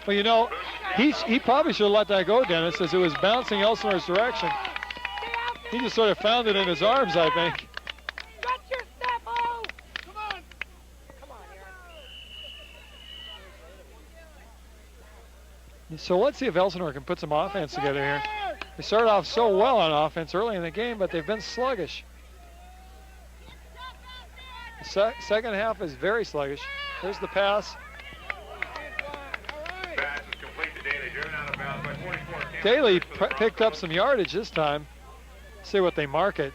Well, you know, he probably should have let that go, Dennis, as it was bouncing Elsinore's direction. He just sort of found it in his arms, I think. Got your step, oh! Come on! Come on, Aaron. So let's see if Elsinore can put some offense together here. They started off so well on offense early in the game, but they've been sluggish. The second half is very sluggish. There's the pass. Pass is complete to Daly, driven out of bounds by 44. Daly picked up some yardage this time. See what they mark it.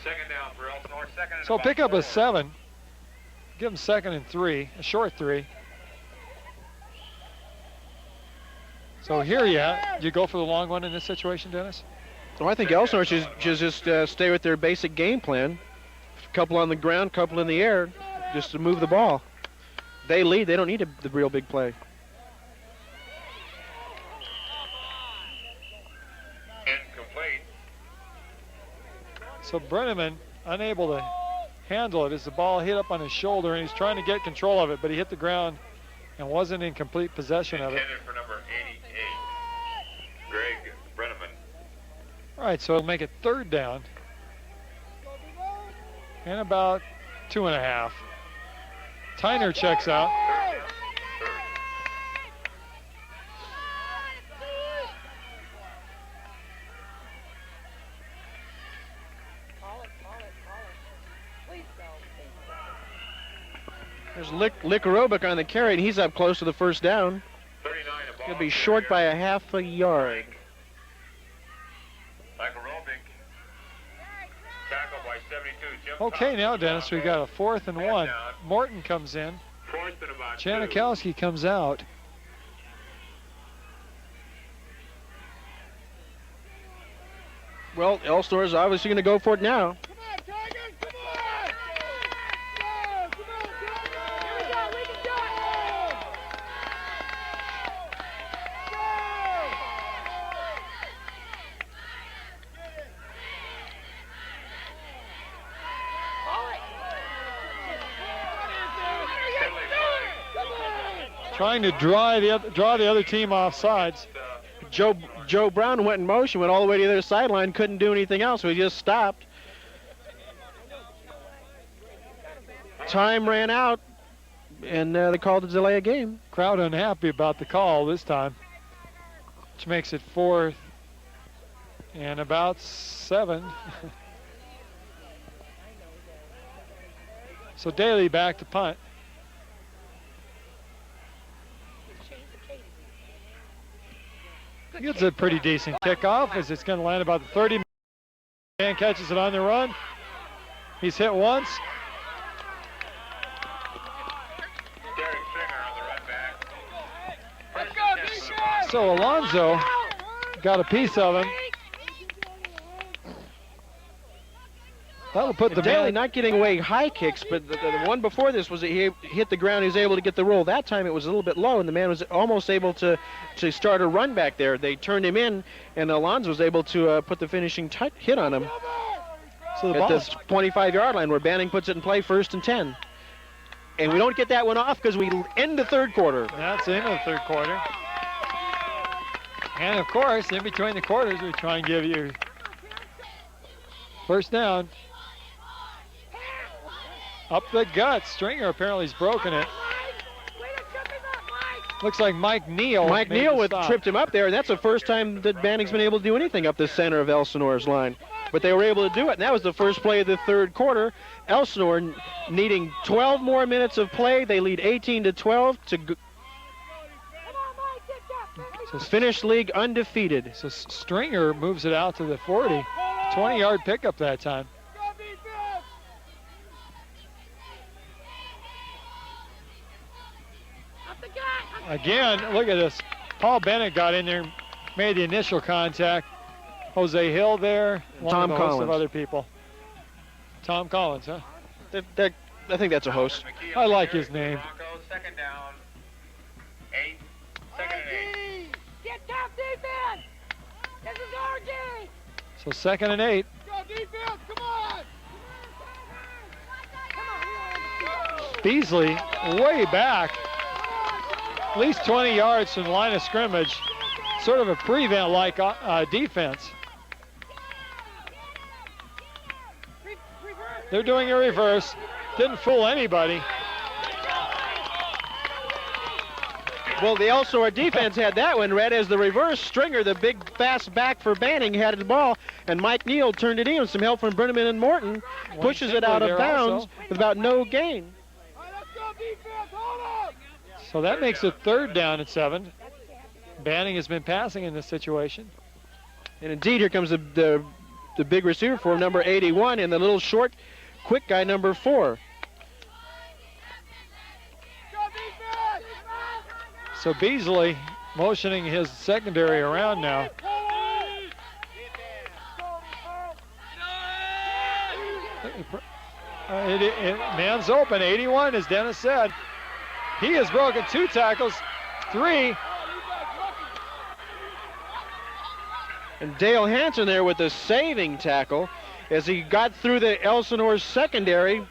Second down for Elsinore. Second and So about pick up 4. a 7. Give them 2nd and 3, a short 3. So here you go for the long one in this situation, Dennis? Well, I think Elsinore should just stay with their basic game plan. A couple on the ground, couple in the air. just to move the ball. They lead. They don't need the real big play. Incomplete. So Brenneman unable to handle it as the ball hit up on his shoulder, and he's trying to get control of it, but he hit the ground and wasn't in complete possession of it. Intended for number 88, Greg Brenneman. All right, so it'll make it third down and about 2.5. Tyner checks out. Third down. Call it. Please don't. There's Likarovic on the carry, and he's up close to the first down. 39, a ball. He'll be short by a half a yard. Likarovic. Tackled by 72. Jim Okay, Thompson. now, Dennis, we got a 4th and 1. down. Morton comes in. Fourth and about 2. Janikowski comes out. Well, Elsinore is obviously going to go for it now. Trying to draw the other team off sides. Joe Brown went in motion, went all the way to the other sideline, couldn't do anything else, so he just stopped. Time ran out, and they called a delay of game. Crowd unhappy about the call this time, which makes it 4th and about 7. So Daly back to punt. It's a pretty decent kickoff as it's going to land about the 30. Man catches it on the run. He's hit once. Derek Singer on the run back. So Alonzo got a piece of him. That'll put the Daly man. not getting away high kicks, but the one before this was that he hit the ground. He was able to get the roll. That time it was a little bit low, and the man was almost able to start a run back there. They turned him in, and Alonzo was able to put the finishing hit on him. So the At ball the 25-yard line where Banning puts it in play, 1st and 10. And we don't get that one off because we end the third quarter. That's the end of the third quarter. And of course, in between the quarters, we try and give you first down. Up the gut. Stringer apparently has broken it. Looks like Mike Neal. Mike made Neal the stop. tripped him up there, and that's the first time that Banning's been able to do anything up the center of Elsinore's line. But they were able to do it, and that was the first play of the third quarter. Elsinore needing 12 more minutes of play. They lead 18-12 to finish league undefeated. So Stringer moves it out to the 40. 20-yard pickup that time. Again, look at this. Paul Bennett got in there, made the initial contact. Jose Hill there, Tom with a host of Collins. other people. Tom Collins, huh? I think that's a host. I like his name. Broncos, second down. 8. Second and 8. Get tough defense! This is RG! So 2nd and 8. Go defense, come on! Beasley way back, at least 20 yards from the line of scrimmage. Sort of a prevent-like defense. They're doing a reverse. Didn't fool anybody. Well, the Elsinore defense had that one read as the reverse. Stringer, the big fast back for Banning, had the ball, and Mike Neal turned it in with some help from Brenneman and Morton. Pushes it out of bounds with about no gain. So that makes it 3rd down at 7. Banning has been passing in this situation. And indeed, here comes the big receiver for number 81 and the little short, quick guy, number 4. So Beasley motioning his secondary around now. Man's open, 81, as Dennis said. He has broken 2 tackles, 3. And Dale Hansen there with the saving tackle as he got through the Elsinore secondary,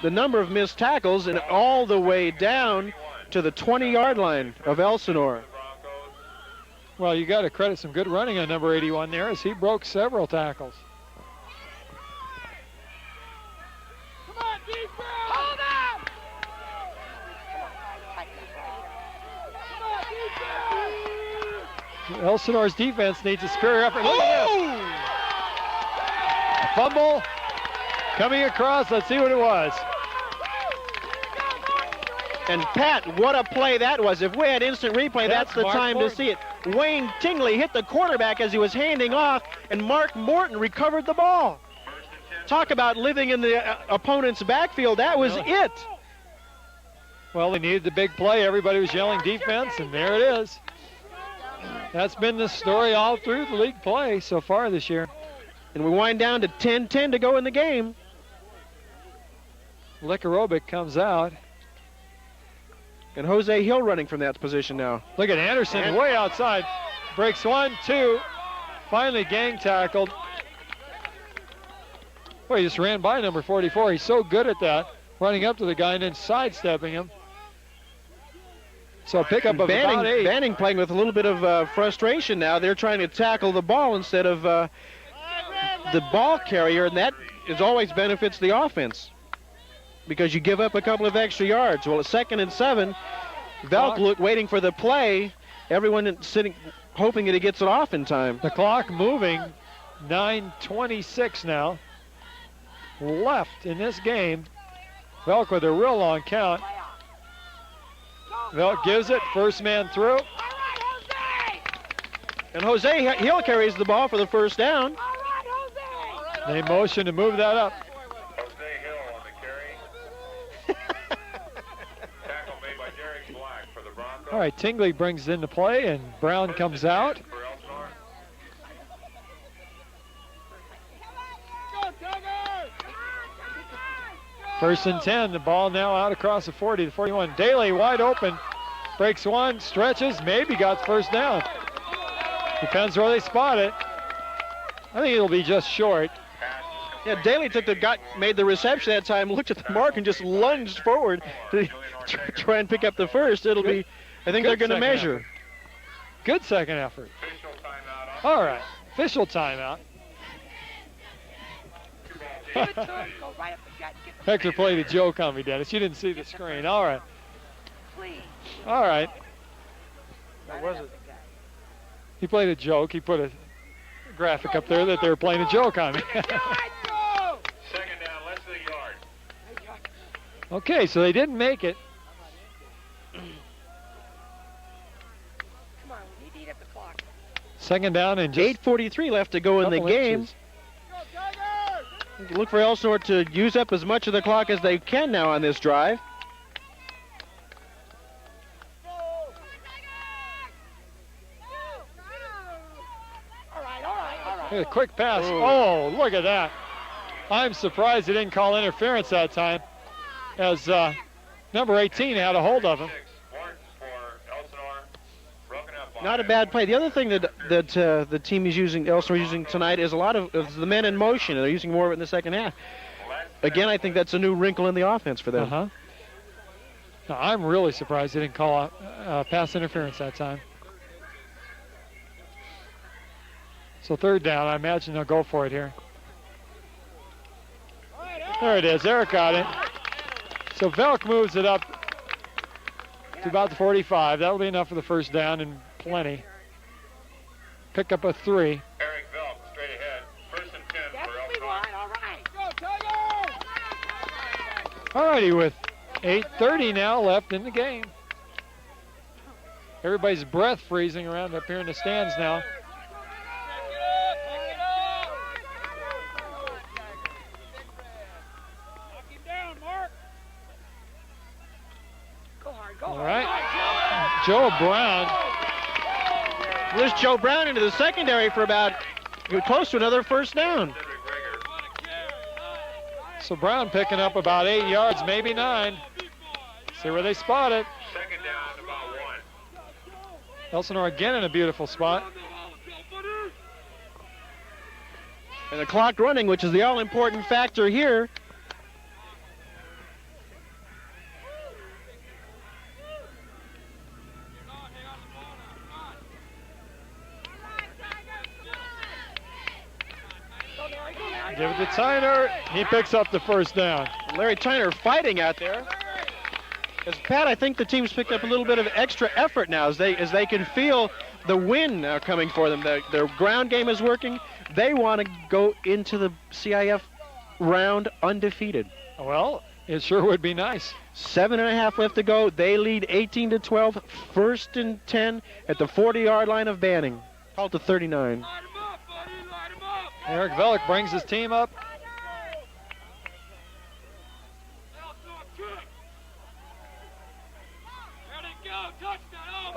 the number of missed tackles, and all the way down to the 20-yard line of Elsinore. Well, you got to credit some good running on number 81 there as he broke several tackles. Elsinore's defense needs a superior effort. Look at this. Fumble coming across. Let's see what it was. And Pat, what a play that was. If we had instant replay, that's the Mark time Morton. to see it. Wayne Tingley hit the quarterback as he was handing off, and Mark Morton recovered the ball. Talk about living in the opponent's backfield. That was it. Well, they needed the big play. Everybody was yelling defense, and there it is. That's been the story all through the league play so far this year. And we wind down to 10-10 to go in the game. Likarovic comes out. And Jose Hill running from that position now. Look at Anderson way outside. Breaks 1, 2. Finally gang tackled. Boy, he just ran by number 44. He's so good at that, running up to the guy and then sidestepping him. So a pickup of about 8. Banning playing with a little bit of frustration now. They're trying to tackle the ball instead of the ball carrier, and that always benefits the offense because you give up a couple of extra yards. Well, at 2nd and 7, Velk waiting for the play. Everyone sitting, hoping that he gets it off in time. The clock moving. 9:26 now left in this game. Velk with a real long count. Velk gives it, first man through. And Jose Hill carries the ball for the first down. They motion to move that up. Jose Hill on the carry. Tackle made by Derek Black for the Broncos. All right, Tingley brings it into play, and Brown comes out. For Elsinore. First and 10, the ball now out across the 40 to 41. Daly wide open, breaks 1, stretches, maybe got first down. Depends where they spot it. I think it'll be just short. Yeah, Daly made the reception that time, looked at the mark, and just lunged forward to try and pick up the first. It'll be, I think they're going to measure. Effort. Good second effort. Official timeout. All right, official timeout. Hector played a joke on me, Dennis. You didn't see the screen. All right. All right. What was it? He played a joke. He put a graphic up there that they were playing a joke on me. Second down, less than a yard. Okay, so they didn't make it. Come on, we need to eat up the clock. Second down and just 8:43 left to go in the couple game. inches. Look for Elsinore to use up as much of the clock as they can now on this drive. All right. Look at a quick pass. Oh, look at that. I'm surprised they didn't call interference that time, as number 18 had a hold of him. Not a bad play. The other thing that the team is using, Elsinore is using tonight, is a lot of the men in motion. They're using more of it in the second half. Again, I think that's a new wrinkle in the offense for them. Now, I'm really surprised they didn't call pass interference that time. So third down, I imagine they'll go for it here. There it is. Eric got it. So Velk moves it up to about the 45. That'll be enough for the first down and plenty. Pick up a 3. Eric Velk straight ahead. First and 10 That's for what we Elsinore. want. All right. All righty, with 8:30 now left in the game. Everybody's breath freezing around up here in the stands now. All right. Joe Brown. There's Joe Brown into the secondary for about close to another first down. So Brown picking up about 8 yards, maybe 9. See where they spot it. Second down, about 1. Elsinore again in a beautiful spot. And the clock running, which is the all-important factor here. Give it to Tyner. He picks up the first down. Larry Tyner fighting out there. As Pat, I think the team's picked up a little bit of extra effort now as they can feel the win coming for them. Their ground game is working. They want to go into the CIF round undefeated. Well, it sure would be nice. 7.5 left to go. They lead 18-12. 1st and 10 at the 40-yard line of Banning. Called to 39. Eric Velick brings his team up.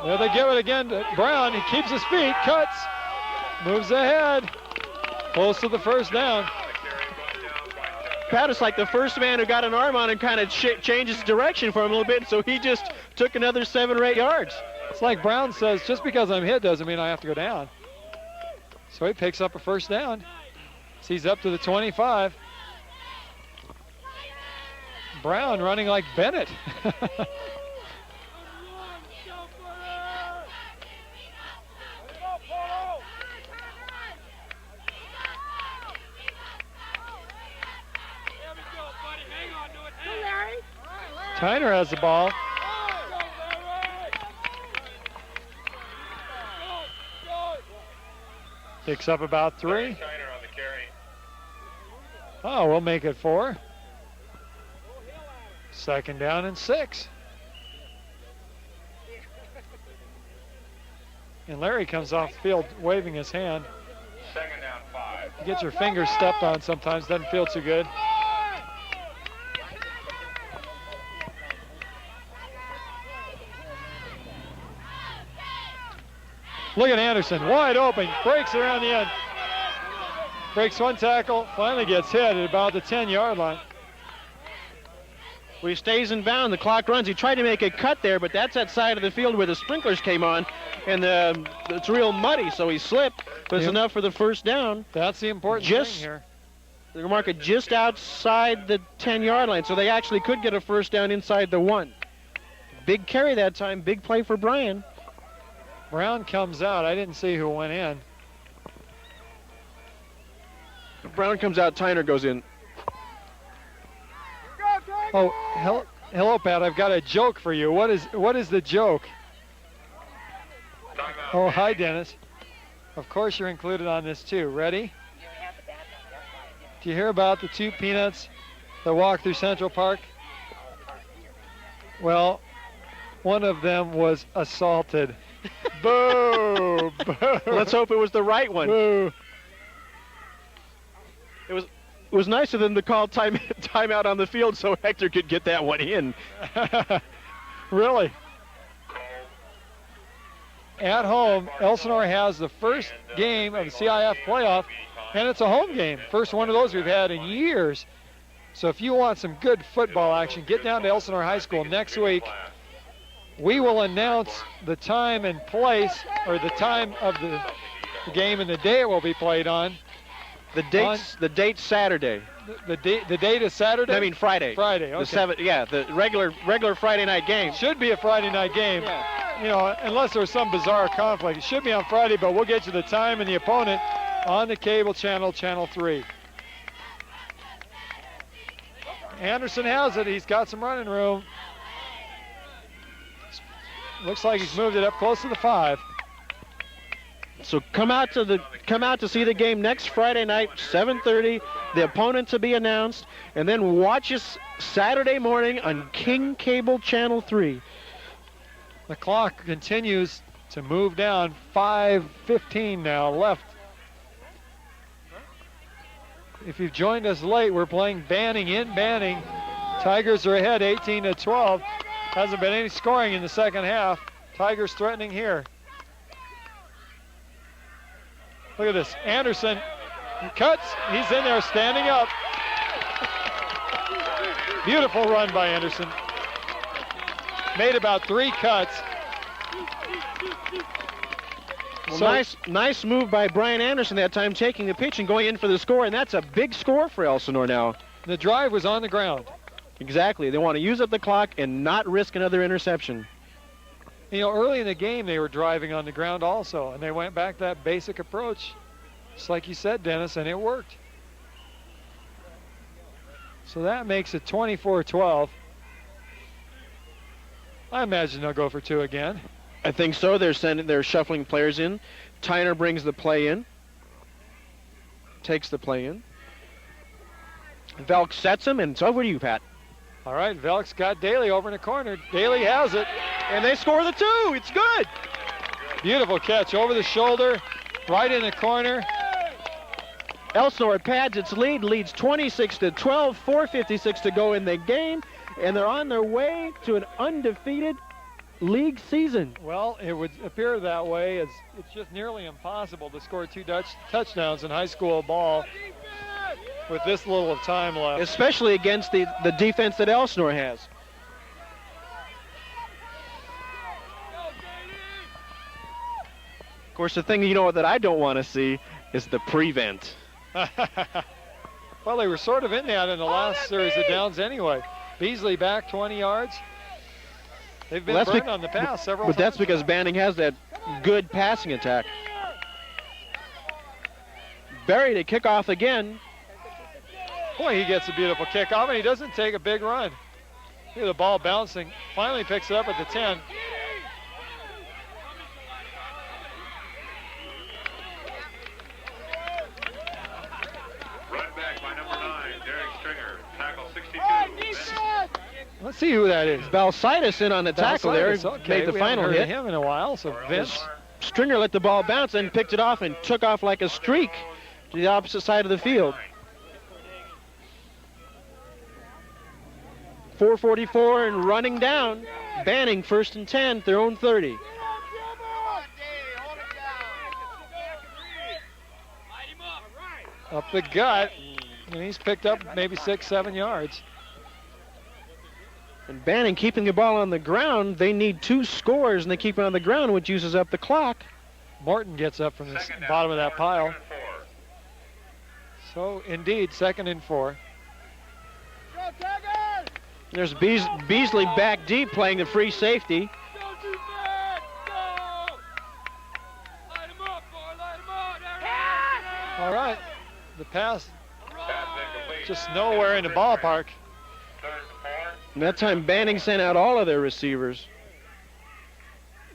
There they give it again to Brown. He keeps his feet, cuts, moves ahead, close to the first down. Pat is like the first man who got an arm on him, kind of changes direction for him a little bit, so he just took another 7 or 8 yards. It's like Brown says, just because I'm hit doesn't mean I have to go down. So he picks up a first down. He's up to the 25. Brown running like Bennett. Tyner has the ball. Picks up about 3. Oh, we'll make it 4. Second down and 6. And Larry comes off the field waving his hand. Second down, 5. You get your fingers stepped on sometimes, doesn't feel too good. Look at Anderson, wide open, breaks around the end. Breaks one tackle, finally gets hit at about the 10-yard line. Well, he stays in bounds, the clock runs. He tried to make a cut there, but that's that side of the field where the sprinklers came on, and it's real muddy, so he slipped, but it's enough for the first down. That's the important thing here. They mark it just outside the 10-yard line, so they actually could get a first down inside the 1. Big carry that time, big play for Brian. Brown comes out. I didn't see who went in. Brown comes out, Tyner goes in. Oh, hello, Pat. I've got a joke for you. What is the joke? Oh, hi, Dennis. Of course you're included on this too. Ready? Do you hear about the 2 peanuts that walked through Central Park? Well, one of them was assaulted. Boo! Boo! Let's hope it was the right one. Boo! It was nice of them to call timeout on the field so Hector could get that one in. Really? At home, Elsinore has the first game of the CIF playoff, and it's a home game. First one of those we've had in years. So if you want some good football action, get down to Elsinore High School next week. We will announce the time and place, or the time of the game and the day it will be played on. The date's Saturday. The date is Saturday? I mean Friday. Friday, okay. The regular Friday night game. Should be a Friday night game. Yeah. You know, unless there's some bizarre conflict. It should be on Friday, but we'll get you the time and the opponent on the cable channel, Channel 3. Anderson has it. He's got some running room. Looks like he's moved it up close to the 5. So come out to see the game next Friday night, 7:30. The opponent to be announced, and then watch us Saturday morning on King Cable Channel 3. The clock continues to move down. 5:15 now left. If you've joined us late, we're playing Banning in Banning. Tigers are ahead 18-12. Hasn't been any scoring in the second half. Tigers threatening here. Look at this. Anderson, he cuts. He's in there standing up. Beautiful run by Anderson. Made about 3 cuts. Well, nice move by Brian Anderson that time, taking the pitch and going in for the score, and that's a big score for Elsinore now. The drive was on the ground. Exactly. They want to use up the clock and not risk another interception. You know, early in the game they were driving on the ground also, and they went back to that basic approach, just like you said, Dennis, and it worked. So that makes it 24-12. I imagine they'll go for 2 again. I think so. They're shuffling players in. Tyner brings the play in. Takes the play in. Velk sets him, and it's over to you, Pat. All right, Velk's got Daly over in the corner. Daly has it. And they score the 2. It's good. Beautiful catch over the shoulder, right in the corner. Elsinore pads its lead, leads 26-12, 4:56 to go in the game, and they're on their way to an undefeated league season. Well, it would appear that way. It's just nearly impossible to score 2 touchdowns in high school ball with this little of time left. Especially against the defense that Elsinore has. Of course, the thing that I don't want to see is the prevent. Well, they were sort of in that in the last series of downs anyway. Beasley back 20 yards. They've been burned on the pass several times. But that's because Banning has that good passing attack. Berry to kick off again. Boy, he gets a beautiful kickoff, and he doesn't take a big run. Look at the ball bouncing. Finally picks it up at the 10. Run back by number 9, Derek Stringer. Tackle 62. Let's see who that is. Balsitis in on the tackle there. Okay, made the we final haven't heard hit. of him in a while, so Vince. Stringer let the ball bounce and picked it off and took off like a streak to the opposite side of the field. 4:44 and running down. Banning 1st and 10, their own 30. Up the gut, and he's picked up maybe 6-7 yards. And Banning keeping the ball on the ground. They need 2 scores, and they keep it on the ground, which uses up the clock. Morton gets up from the bottom of that pile. So, indeed, 2nd and 4. There's Beasley back deep playing the free safety. All right, the pass just nowhere in the ballpark. And that time Banning sent out all of their receivers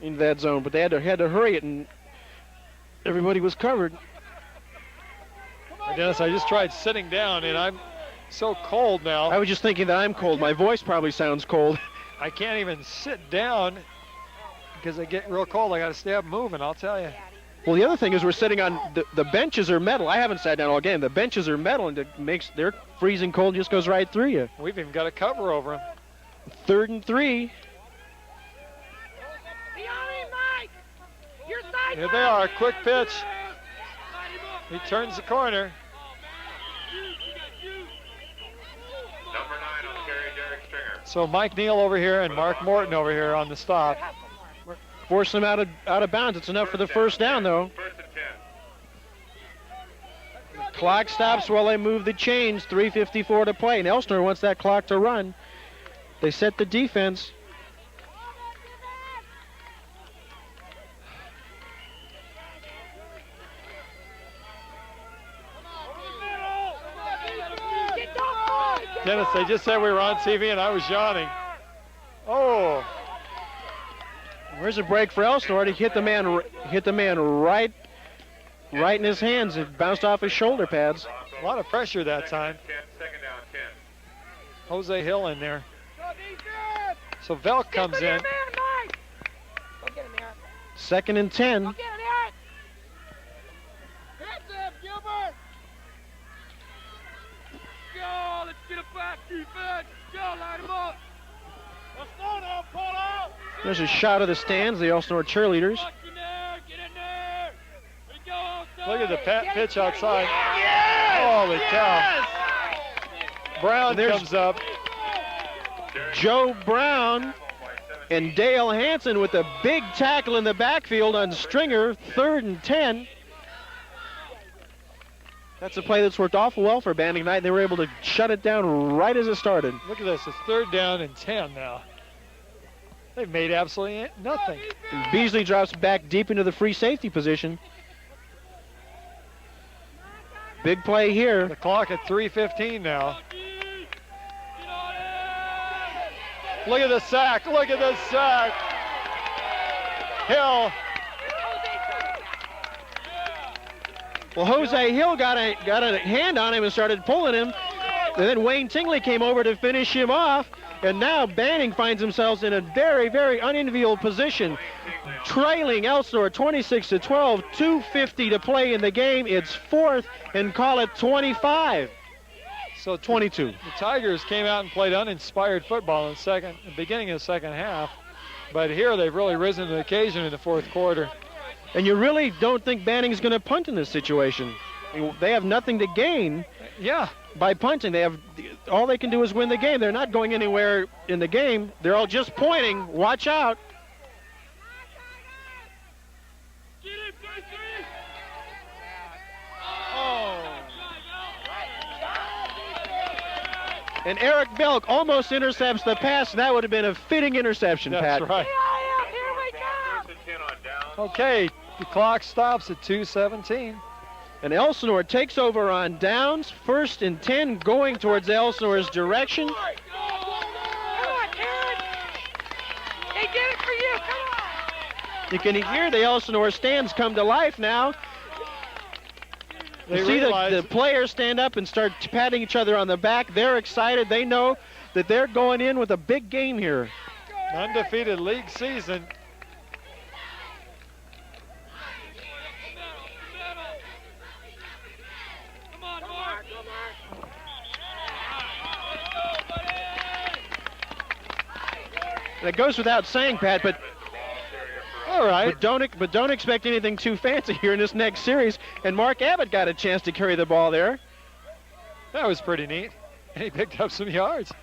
into that zone, but they had to hurry it, and everybody was covered. Dennis, I just tried sitting down, and I'm so cold now. I was just thinking that I'm cold. My voice probably sounds cold. I can't even sit down because I get real cold. I got to stay up moving, I'll tell you. Well, the other thing is we're sitting on the benches are metal. I haven't sat down all game. The benches are metal, and they're freezing cold. Just goes right through you. We've even got a cover over them. 3rd and 3. Here they are, quick pitch. He turns the corner. Number 9 on the carry, Derek Stringer. So Mike Neal over here and Mark Morton over here on the stop. Force them out of bounds. It's enough for the 1st down, though. 1st and 10. Clock stops while they move the chains. 3:54 to play. And Elsinore wants that clock to run. They set the defense. Dennis, they just said we were on TV and I was yawning. Oh. Where's a break for Elsinore? He hit the man right in his hands. It bounced off his shoulder pads. A lot of pressure that time. 2nd down, 10. Jose Hill in there. So Velk comes in. Go get him, Eric. 2nd and 10. Go get him, Eric. Hands up, Gilbert! Go, let's get a back defense. Go, light him up. Let's slow down, Polo. There's a shot of the stands, the Elsinore cheerleaders. Get in there. We go outside. Look at the pitch outside. Holy cow. Brown comes up. Joe Brown and Dale Hansen with a big tackle in the backfield on Stringer, 3rd and 10. That's a play that's worked awful well for Banning tonight. They were able to shut it down right as it started. Look at this. It's 3rd down and 10 now. They've made absolutely nothing. And Beasley drops back deep into the free safety position. Big play here. The clock at 3:15 now. Look at the sack. Look at the sack. Hill. Well, Jose Hill got a hand on him and started pulling him. And then Wayne Tingley came over to finish him off. And now Banning finds themselves in a very, very unenviable position. Trailing Elsinore 26-12, 2:50 to play in the game. It's 4th and call it 25. So 22. The Tigers came out and played uninspired football in the beginning of the second half. But here they've really risen to the occasion in the 4th quarter. And you really don't think Banning's going to punt in this situation. They have nothing to gain. Yeah. By punting. All they can do is win the game. They're not going anywhere in the game. They're all just pointing. Watch out. And Eric Belk almost intercepts the pass. That would have been a fitting interception, Pat. That's right. Okay, the clock stops at 2:17. And Elsinore takes over on downs. 1st and 10 going towards Elsinore's direction. Come on, Karen. They did it for you. Come on. You can hear the Elsinore stands come to life now. You see the players stand up and start patting each other on the back. They're excited. They know that they're going in with a big game here. Undefeated league season. And it goes without saying, Pat, but all right. But don't expect anything too fancy here in this next series. And Mark Abbott got a chance to carry the ball there. That was pretty neat. And he picked up some yards.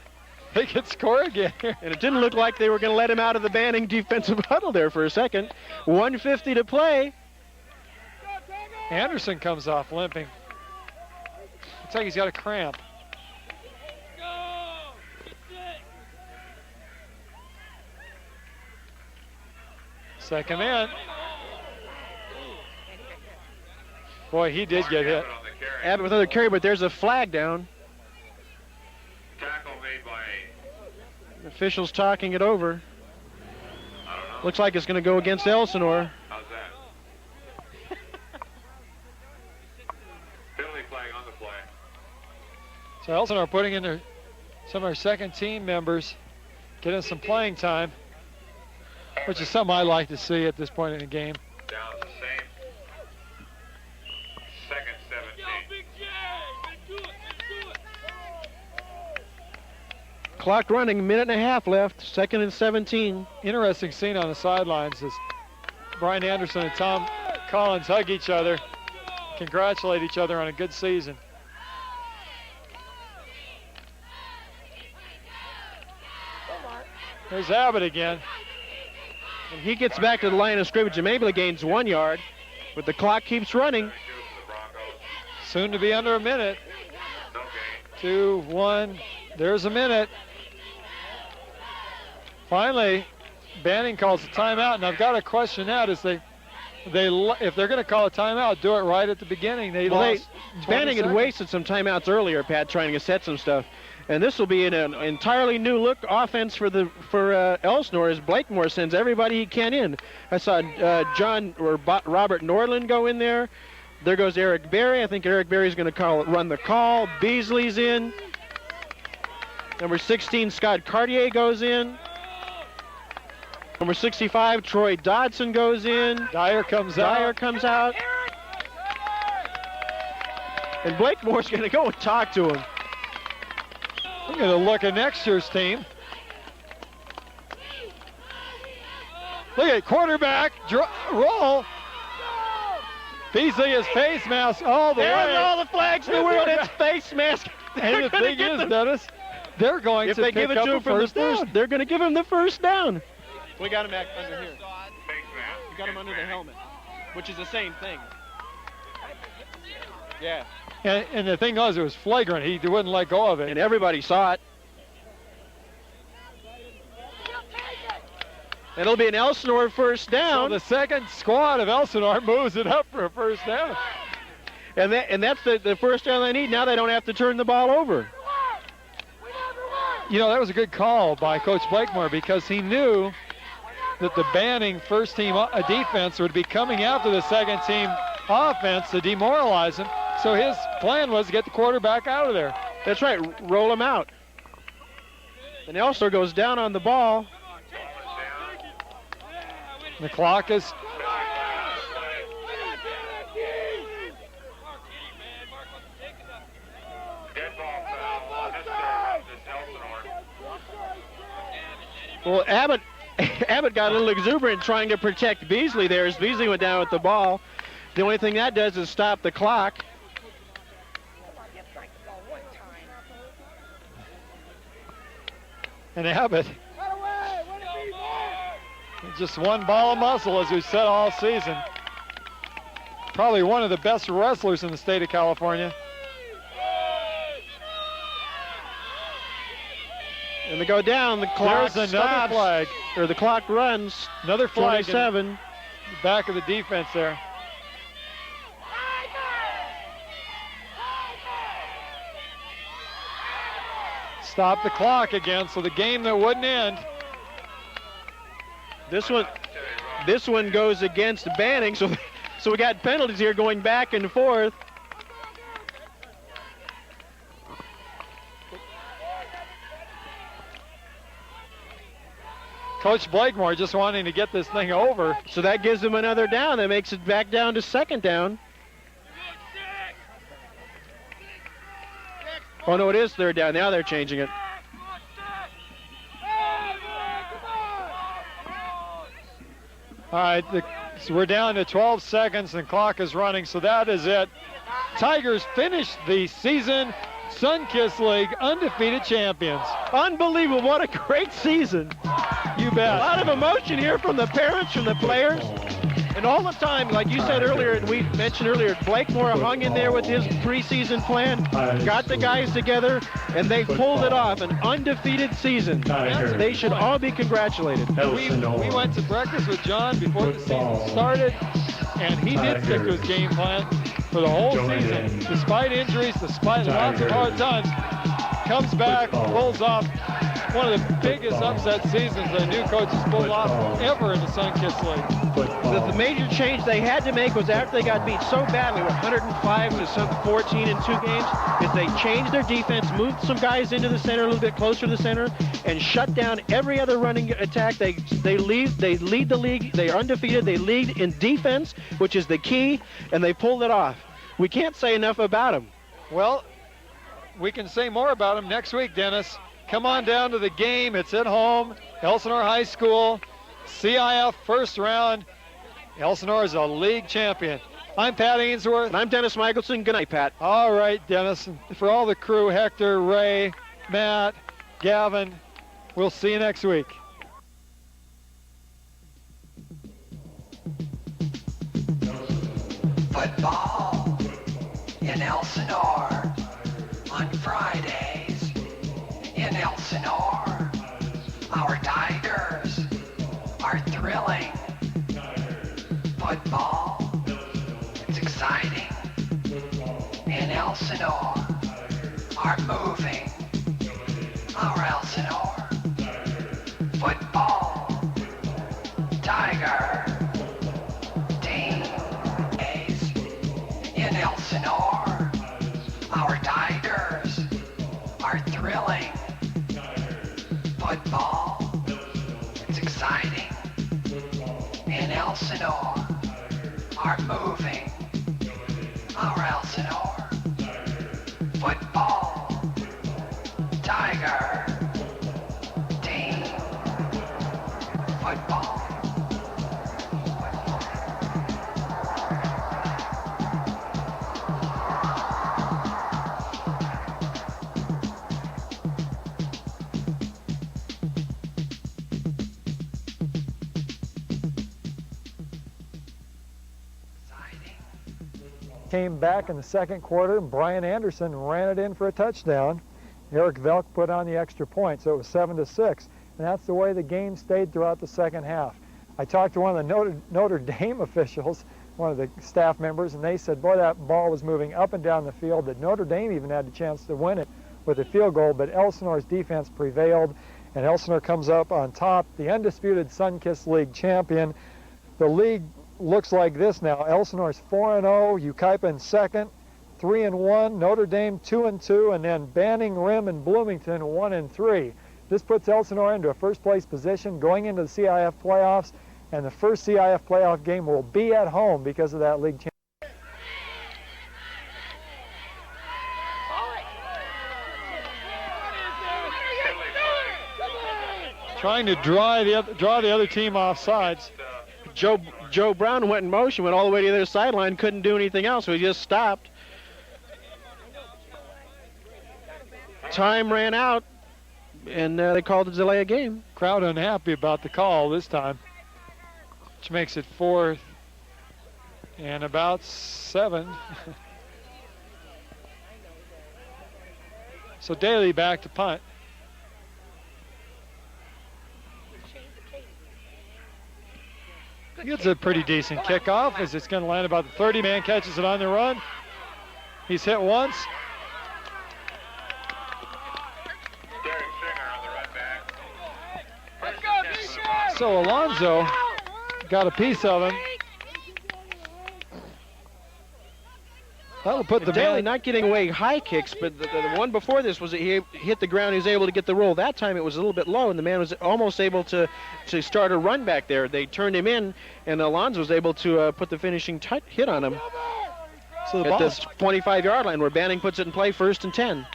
They could score again here. And it didn't look like they were going to let him out of the Banning defensive huddle there for a second. 1:50 to play. Anderson comes off limping. Looks like he's got a cramp. Second man. Boy, he did get hit. Abbott with another carry, but there's a flag down. Tackle made by, Officials talking it over. I don't know. Looks like it's going to go against Elsinore. How's that? Penalty flag on the play. So Elsinore putting in some of our second team members, getting some playing time, which is something I like to see at this point in the game. Down the same. 2nd 17. Clock running, minute and a half left. 2nd and 17. Interesting scene on the sidelines as Brian Anderson and Tom Collins hug each other, congratulate each other on a good season. There's Abbott again. And he gets back to the line of scrimmage and maybe gains 1 yard, but the clock keeps running. Soon to be under a minute. No gain. 2, 1, there's a minute. Finally, Banning calls a timeout, and I've got to question that if they're going to call a timeout, do it right at the beginning. Banning had wasted some timeouts earlier, Pat, trying to set some stuff. And this will be an entirely new look offense for Elsinore as Blakemore sends everybody he can in. I saw Robert Nordland go in there. There goes Eric Berry. I think Eric Berry's going to run the call. Beasley's in. Number 16, Scott Cartier goes in. Number 65, Troy Dodson goes in. Dyer comes out. And Blakemore's going to go and talk to him. We're going to look at next year's team. Look at quarterback, roll. Beasley is face mask all the way. There's all the flags in the world. It's face mask. And the thing is, Dennis, they're going If to they pick give it up to a him for the first first, down. they're going to give him the first down. We got him back under here. Big man. We got him under the helmet, which is the same thing. Yeah. And the thing was, it was flagrant. He wouldn't let go of it. And everybody saw it. It'll be an Elsinore first So down. the second squad of Elsinore moves it up for a first down. And that's the first down they need. Now they don't have to turn the ball over. You know, that was a good call by Coach Blakemore because he knew that the Banning first team defense would be coming after the second team offense to demoralize him. So his plan was to get the quarterback out of there. That's right, roll him out. And Elsinore goes down on the ball. The clock is Dead ball foul on this serve. This Elsinore. Well, Abbott got a little exuberant trying to protect Beasley there as Beasley went down with the ball. The only thing that does is stop the clock. and Abbott. Just one ball of muscle, as we've said all season. Probably one of the best wrestlers in the state of California. And they go down, the clock There's another stops, flag. or the clock runs. Another flag in 27. the back of the defense there. Stop the clock again, so the game that wouldn't end. This one goes against Banning, so we got penalties here going back and forth. Coach Blakemore just wanting to get this thing over. So that gives them another down. That makes it back down to second down. Oh no, it is third down. Now they're changing it. All right, so we're down to 12 seconds and clock is running, so that is it. Tigers finish the season Sunkist League undefeated champions. Unbelievable, what a great season. You A bet. lot of emotion here from the parents, from the players. And all the time, like you said earlier, and we mentioned earlier, Blakemore hung in there with his preseason plan, got the guys together, and they pulled it off, an undefeated season. They should all be congratulated. We went to breakfast with John before the season started, and he did stick to his game plan for the whole season, despite injuries, despite lots of hard times. Comes back, pulls off one of the biggest upset seasons a new coach has pulled off ever in the Sunkist League. The major change they had to make was after they got beat so badly, 105 to some 14 in 2 games, is they changed their defense, moved some guys into the center, a little bit closer to the center, and shut down every other running attack. They lead the league. They are undefeated. They lead in defense, which is the key, and they pulled it off. We can't say enough about them. Well, we can say more about them next week, Dennis. Come on down to the game. It's at home, Elsinore High School, CIF first round. Elsinore is a league champion. I'm Pat Ainsworth. And I'm Dennis Michelson. Good night, Pat. All right, Dennis. And for all the crew, Hector, Ray, Matt, Gavin, we'll see you next week. Football in Elsinore on Fridays in Elsinore. Our Tigers are thrilling. Football, it's exciting. In Elsinore, are moving. Our Elsinore. Football, Tiger, team. In Elsinore, our Tigers are thrilling. Football, it's exciting. In Elsinore, are moving. Our Elsinore. Football, Tiger, team. Football. came back in the second quarter, and Brian Anderson ran it in for a touchdown. Eric Velk put on the extra point, so it was 7-6. And that's the way the game stayed throughout the second half. I talked to one of the Notre Dame officials, one of the staff members, and they said, boy, that ball was moving up and down the field, that Notre Dame even had a chance to win it with a field goal, but Elsinore's defense prevailed, and Elsinore comes up on top, the undisputed Sunkist League champion. The league looks like this now. Elsinore's 4-0, Ukaipa second, 3-1, Notre Dame 2-2, and then Banning, Rim, and Bloomington 1-3. This puts Elsinore into a first-place position going into the CIF playoffs, and the first CIF playoff game will be at home because of that league championship. Trying to draw the other team off sides. Joe Brown went in motion, went all the way to the other sideline, couldn't do anything else, so he just stopped. Time ran out, and they called a delay of game. Crowd unhappy about the call this time, which makes it 4th and about 7. So Daly back to punt. It's a pretty decent kickoff as it's going to land about the 30. Man catches it on the run. He's hit once. So Alonzo got a piece of him. That'll put the Daly man. not getting away high kicks, but the one before this was he hit the ground. He was able to get the roll. That time it was a little bit low, and the man was almost able to start a run back there. They turned him in, and Alonzo was able to put the finishing hit on him. So the at ball's the 25-yard line where Banning puts it in play, 1st and 10.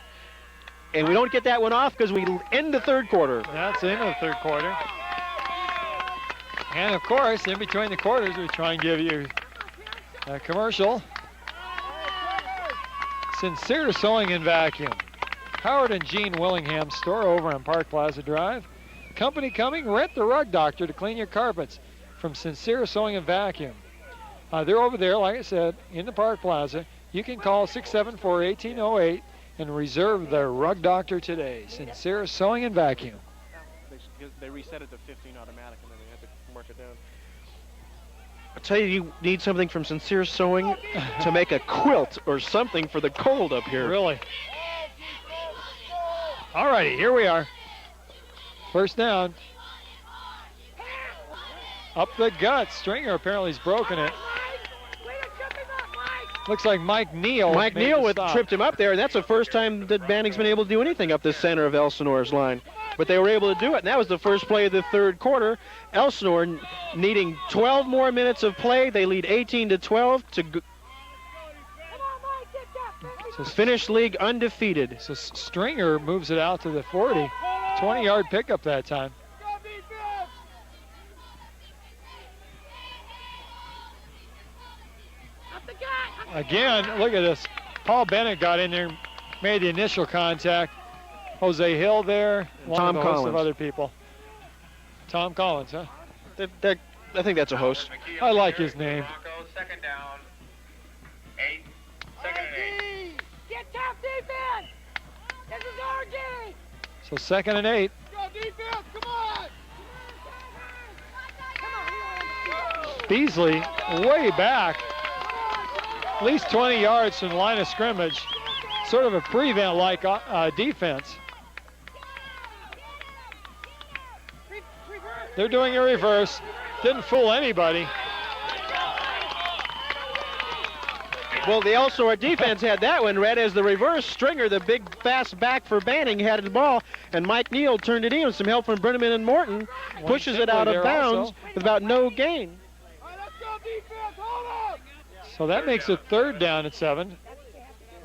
And we don't get that one off because we end the third quarter. That's the end of the third quarter. And of course, in between the quarters, we try and give you a commercial. Sincere Sewing and Vacuum. Howard and Jean Willingham store over on Park Plaza Drive. Company coming, rent the Rug Doctor to clean your carpets from Sincere Sewing and Vacuum. They're over there, like I said, in the Park Plaza. You can call 674-1808 and reserve the Rug Doctor today. Sincere Sewing and Vacuum. They reset it to 15 automatic, and then they had to mark it down. I tell you, you need something from Sincere Sewing to make a quilt or something for the cold up here. Really? All righty, here we are. First down. Up the gut. Stringer apparently has broken it. Looks like Mike Neal. Mike Neal tripped him up there, and that's the first time that Banning's been able to do anything up the center of Elsinore's line. But they were able to do it, and that was the first play of the third quarter. Elsinore needing 12 more minutes of play. They lead 18-12 to finish league undefeated. So Stringer moves it out to the 40. 20-yard pickup that time. Again, look at this. Paul Bennett got in there, made the initial contact. Jose Hill there, Tom of a host of Collins. other people. Tom Collins, huh? I think that's a host. I like his name. Second down. 8. Second and 8. Get top defense! This is our game! So 2nd and 8. Go defense, come on! Beasley way back, at least 20 yards from the line of scrimmage. Sort of a prevent-like defense. They're doing a reverse. Didn't fool anybody. Well, the Elsinore defense had that one read as the reverse. Stringer, the big fast back for Banning, had the ball, and Mike Neal turned it in with some help from Brenneman and Morton. Pushes it out of bounds with about no gain. All right, let's go defense, hold up! So that makes it 3rd down at 7.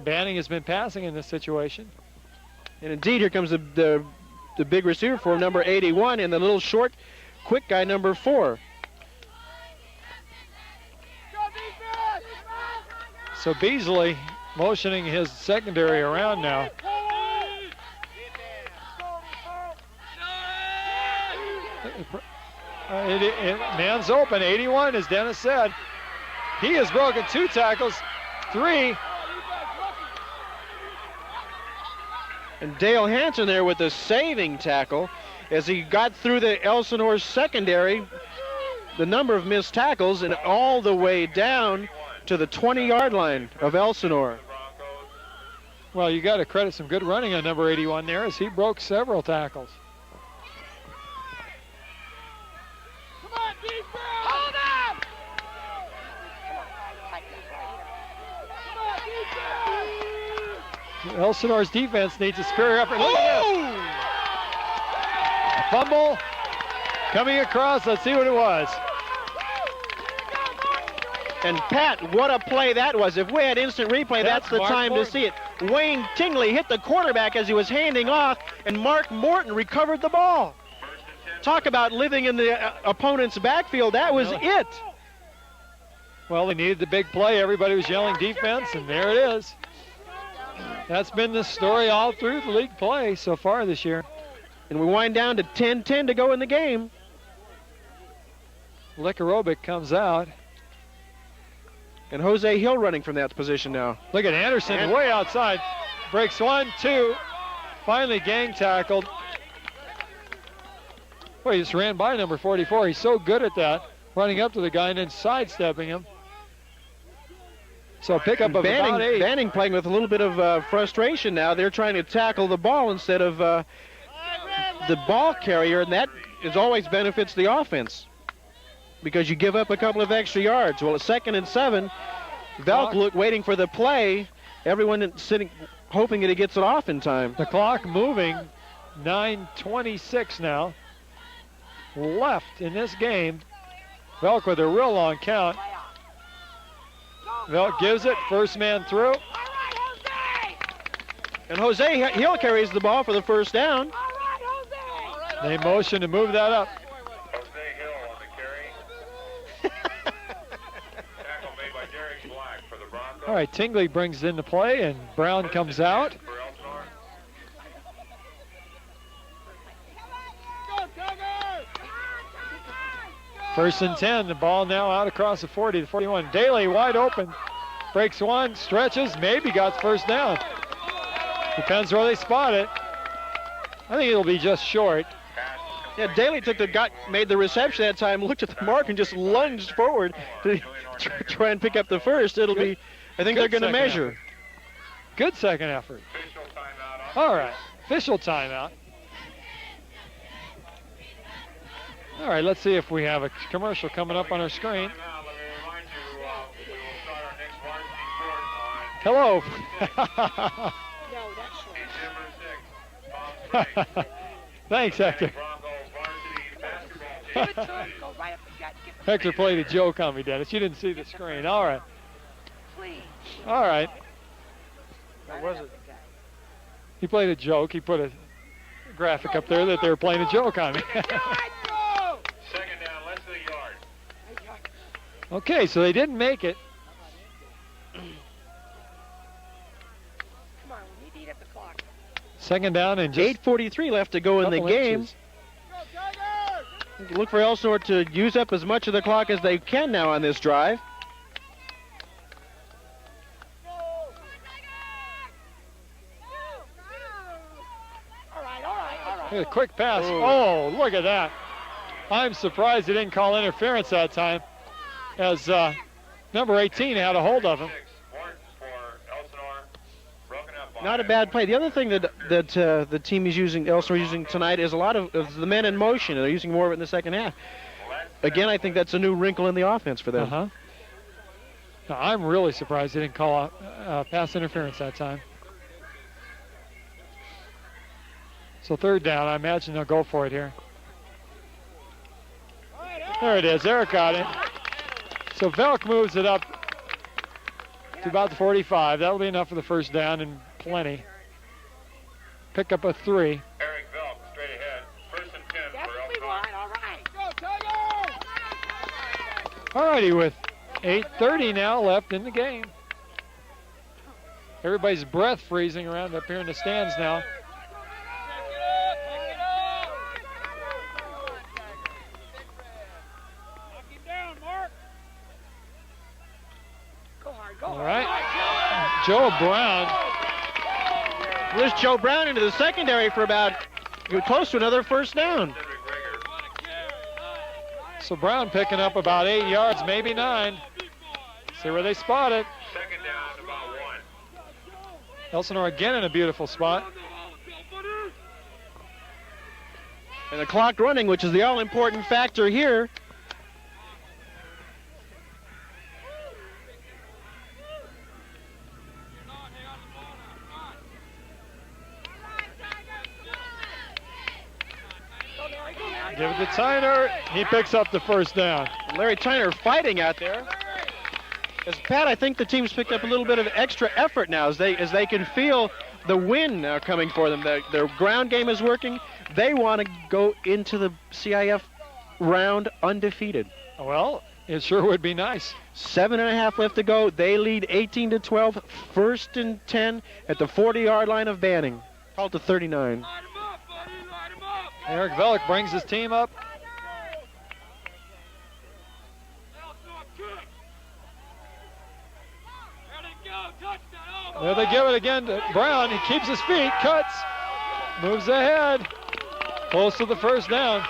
Banning has been passing in this situation. And indeed, here comes the big receiver for number 81 and the little short, quick guy, number 4. Go defense! So Beasley motioning his secondary around now. Man's open, 81, as Dennis said. He has broken 2 tackles. 3. And Dale Hansen there with the saving tackle as he got through the Elsinore secondary, the number of missed tackles, and all the way down to the 20-yard line of Elsinore. Well, you got to credit some good running on number 81 there as he broke several tackles. Come on, defense! Hold up! Come on, defense! Elsinore's defense needs a superior effort. Look at this. Fumble coming across. Let's see what it was. And Pat, what a play that was. If we had instant replay, that's the Mark time Morton. to see it. Wayne Tingley hit the quarterback as he was handing off, and Mark Morton recovered the ball. Talk about living in the opponent's backfield. That was it. Well, they needed the big play. Everybody was yelling defense, and there it is. That's been the story all through the league play so far this year. And we wind down to 10-10 to go in the game. Likarovic comes out. And Jose Hill running from that position now. Look at Anderson way outside. Breaks 1, 2. Finally gang tackled. Boy, he just ran by number 44. He's so good at that. Running up to the guy and then sidestepping him. So a pickup of about 8. Banning playing with a little bit of frustration now. They're trying to tackle the ball instead of the ball carrier, and that always benefits the offense because you give up a couple of extra yards. Well, at 2nd and 7, Velk waiting for the play. Everyone sitting, hoping that he gets it off in time. The clock moving. 9:26 now left in this game. Velk with a real long count. Velk gives it, first man through. And Jose Hill carries the ball for the first down. They motion to move that up. Jose Hill on the carry. Tackle made by Derek Black for the Broncos. All right, Tingley brings it into play, and Brown comes out. For Elsinore. First and 10, the ball now out across the 40 to 41. Daly wide open, breaks 1, stretches, maybe got first down. Depends where they spot it. I think it'll be just short. Yeah, Daly made the reception that time, looked at the mark, and just lunged forward to try and pick up the first. It'll be, I think they're going to measure. Good second effort. Official timeout. All right, official timeout. All right, let's see if we have a commercial coming up on our screen. Timeout. Let me remind you, we will start our next varsity court on Hello. No, that's short. December 6th. Palm Springs. Thanks, Hector. Bronco varsity basketball team. Give it to him. Go right up the gut. Give him, Hector played a joke on me, Dennis. You didn't see the screen. All right. please. All right. What was it? He played a joke. He put a graphic up there that they were playing a joke on me. Second down, less than a yard. Okay, so they didn't make it. Come on, we need to eat up the clock. Second down and just 8:43 left to go in the couple game. inches. Look for Elsinore to use up as much of the clock as they can now on this drive. All right. A quick pass. Oh, look at that. I'm surprised he didn't call interference that time, as number 18 had a hold of him. Warrant for Elsinore, broken up by Not a bad play. The other thing that the team is using, Elsinore using tonight, is a lot of the men in motion. They're using more of it in the second half. Again, I think that's a new wrinkle in the offense for them. Uh-huh. Now, I'm really surprised he didn't call pass interference that time. So third down, I imagine they'll go for it here. There it is. Eric got it. So Velk moves it up to about the 45. That'll be enough for the first down and plenty. Pick up a 3. Eric Velk, straight ahead. First and 10 That's for what we Elsinore. want. All right. All righty, with 8:30 now left in the game. Everybody's breath freezing around up here in the stands now. Go on. All right. Joe Brown. There's Joe Brown into the secondary for about close to another first down. So Brown picking up about 8 yards, maybe 9. See where they spot it. Second down, about 1. Elsinore again in a beautiful spot. And the clock running, which is the all-important factor here. Give it to Tyner. He picks up the first down. Larry Tyner fighting out there. As Pat, I think the team's picked up a little bit of extra effort now as they can feel the win now coming for them. Their ground game is working. They want to go into the CIF round undefeated. Well, it sure would be nice. 7.5 left to go. They lead 18-12. First and 10 at the 40-yard line of Banning. Called to 39. Eric Velick brings his team up. There they give it again to Brown. He keeps his feet, cuts, moves ahead, close to the first down.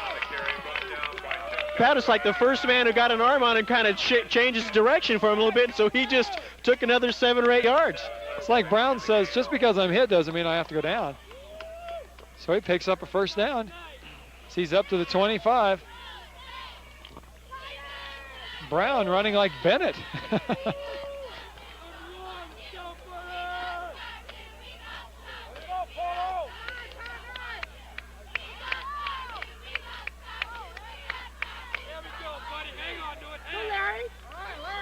Pat is like the first man who got an arm on and kind of changes direction for him a little bit, so he just took another 7 or 8 yards. It's like Brown says, just because I'm hit doesn't mean I have to go down. So he picks up a first down. He's up to the 25. Brown running like Bennett.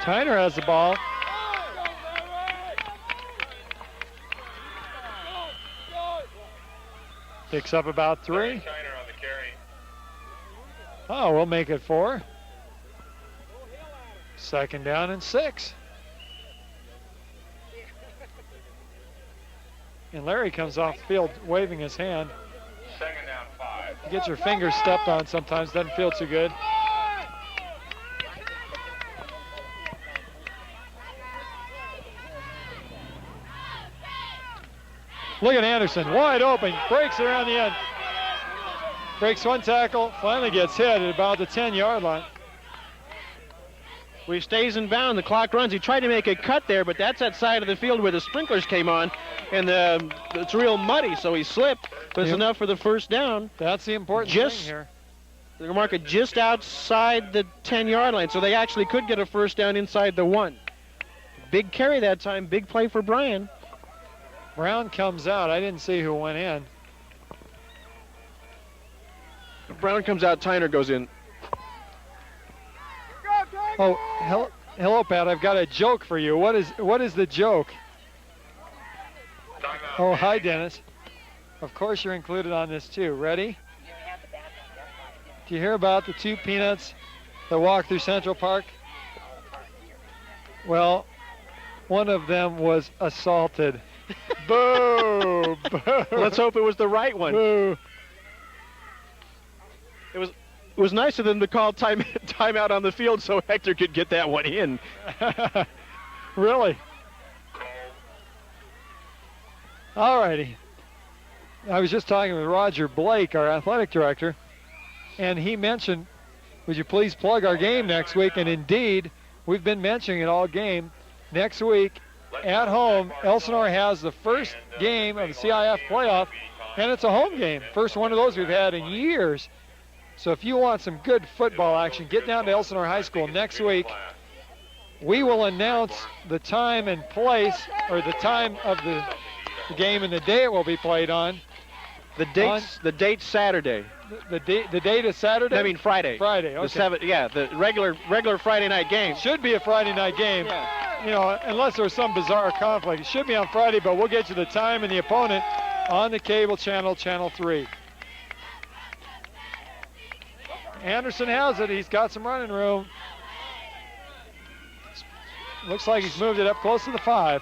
Tyner has the ball. Picks up about 3. Oh, we'll make it 4. Second down and 6. And Larry comes off the field waving his hand. Second down, 5. You get your fingers stepped on sometimes, doesn't feel too good. Look at Anderson, wide open, breaks around the end. Breaks one tackle, finally gets hit at about the 10-yard line. Well, he stays in bound, the clock runs. He tried to make a cut there, but that's that side of the field where the sprinklers came on, and it's real muddy, so he slipped, but it's enough for the first down. That's the important thing here. They're going to mark it just outside the 10-yard line, so they actually could get a first down inside the 1. Big carry that time, big play for Brian. Brown comes out. I didn't see who went in. Brown comes out, Tyner goes in. Oh, hello, Pat. I've got a joke for you. What is the joke? Oh, hi, Dennis. Of course you're included on this too. Ready? Do you hear about the 2 peanuts that walked through Central Park? Well, one of them was assaulted. Boo! Boo! Let's hope it was the right one. Boo! It was nice of them to call timeout on the field so Hector could get that one in. Really? All righty. I was just talking with Roger Blake, our athletic director, and he mentioned, would you please plug our game next week? And indeed, we've been mentioning it all game. Next week, at home, Elsinore has the first game of the CIF playoff, and it's a home game. First one of those we've had in years. So if you want some good football action, get down to Elsinore High School next week. We will announce the time and place, or the time of the game and the day it will be played on. The date's Saturday. The date is Saturday? I mean Friday. Friday, okay. The regular Friday night game. Should be a Friday night game. Yeah. You know, unless there's some bizarre conflict. It should be on Friday, but we'll get you the time and the opponent on the cable channel, Channel 3. Anderson has it. He's got some running room. Looks like he's moved it up close to the 5.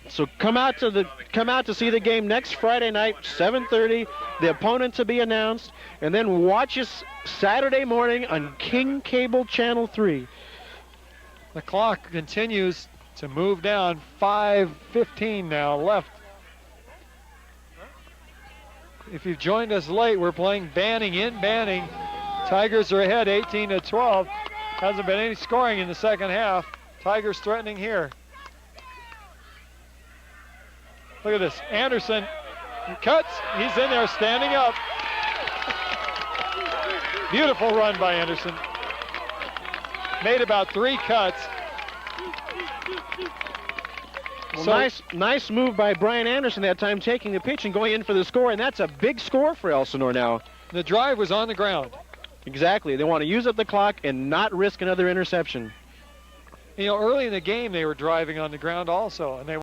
So come out to see the game next Friday night, 7:30. The opponent to be announced, and then watch us Saturday morning on King Cable Channel 3. The clock continues to move down. 5:15 now left. If you've joined us late, we're playing Banning in Banning. Tigers are ahead 18-12. Hasn't been any scoring in the second half. Tigers threatening here. Look at this. Anderson cuts. He's in there standing up. Beautiful run by Anderson. Made about 3 cuts. Well, nice move by Brian Anderson that time, taking the pitch and going in for the score, and that's a big score for Elsinore now. The drive was on the ground. Exactly. They want to use up the clock and not risk another interception. You know, early in the game they were driving on the ground also, and they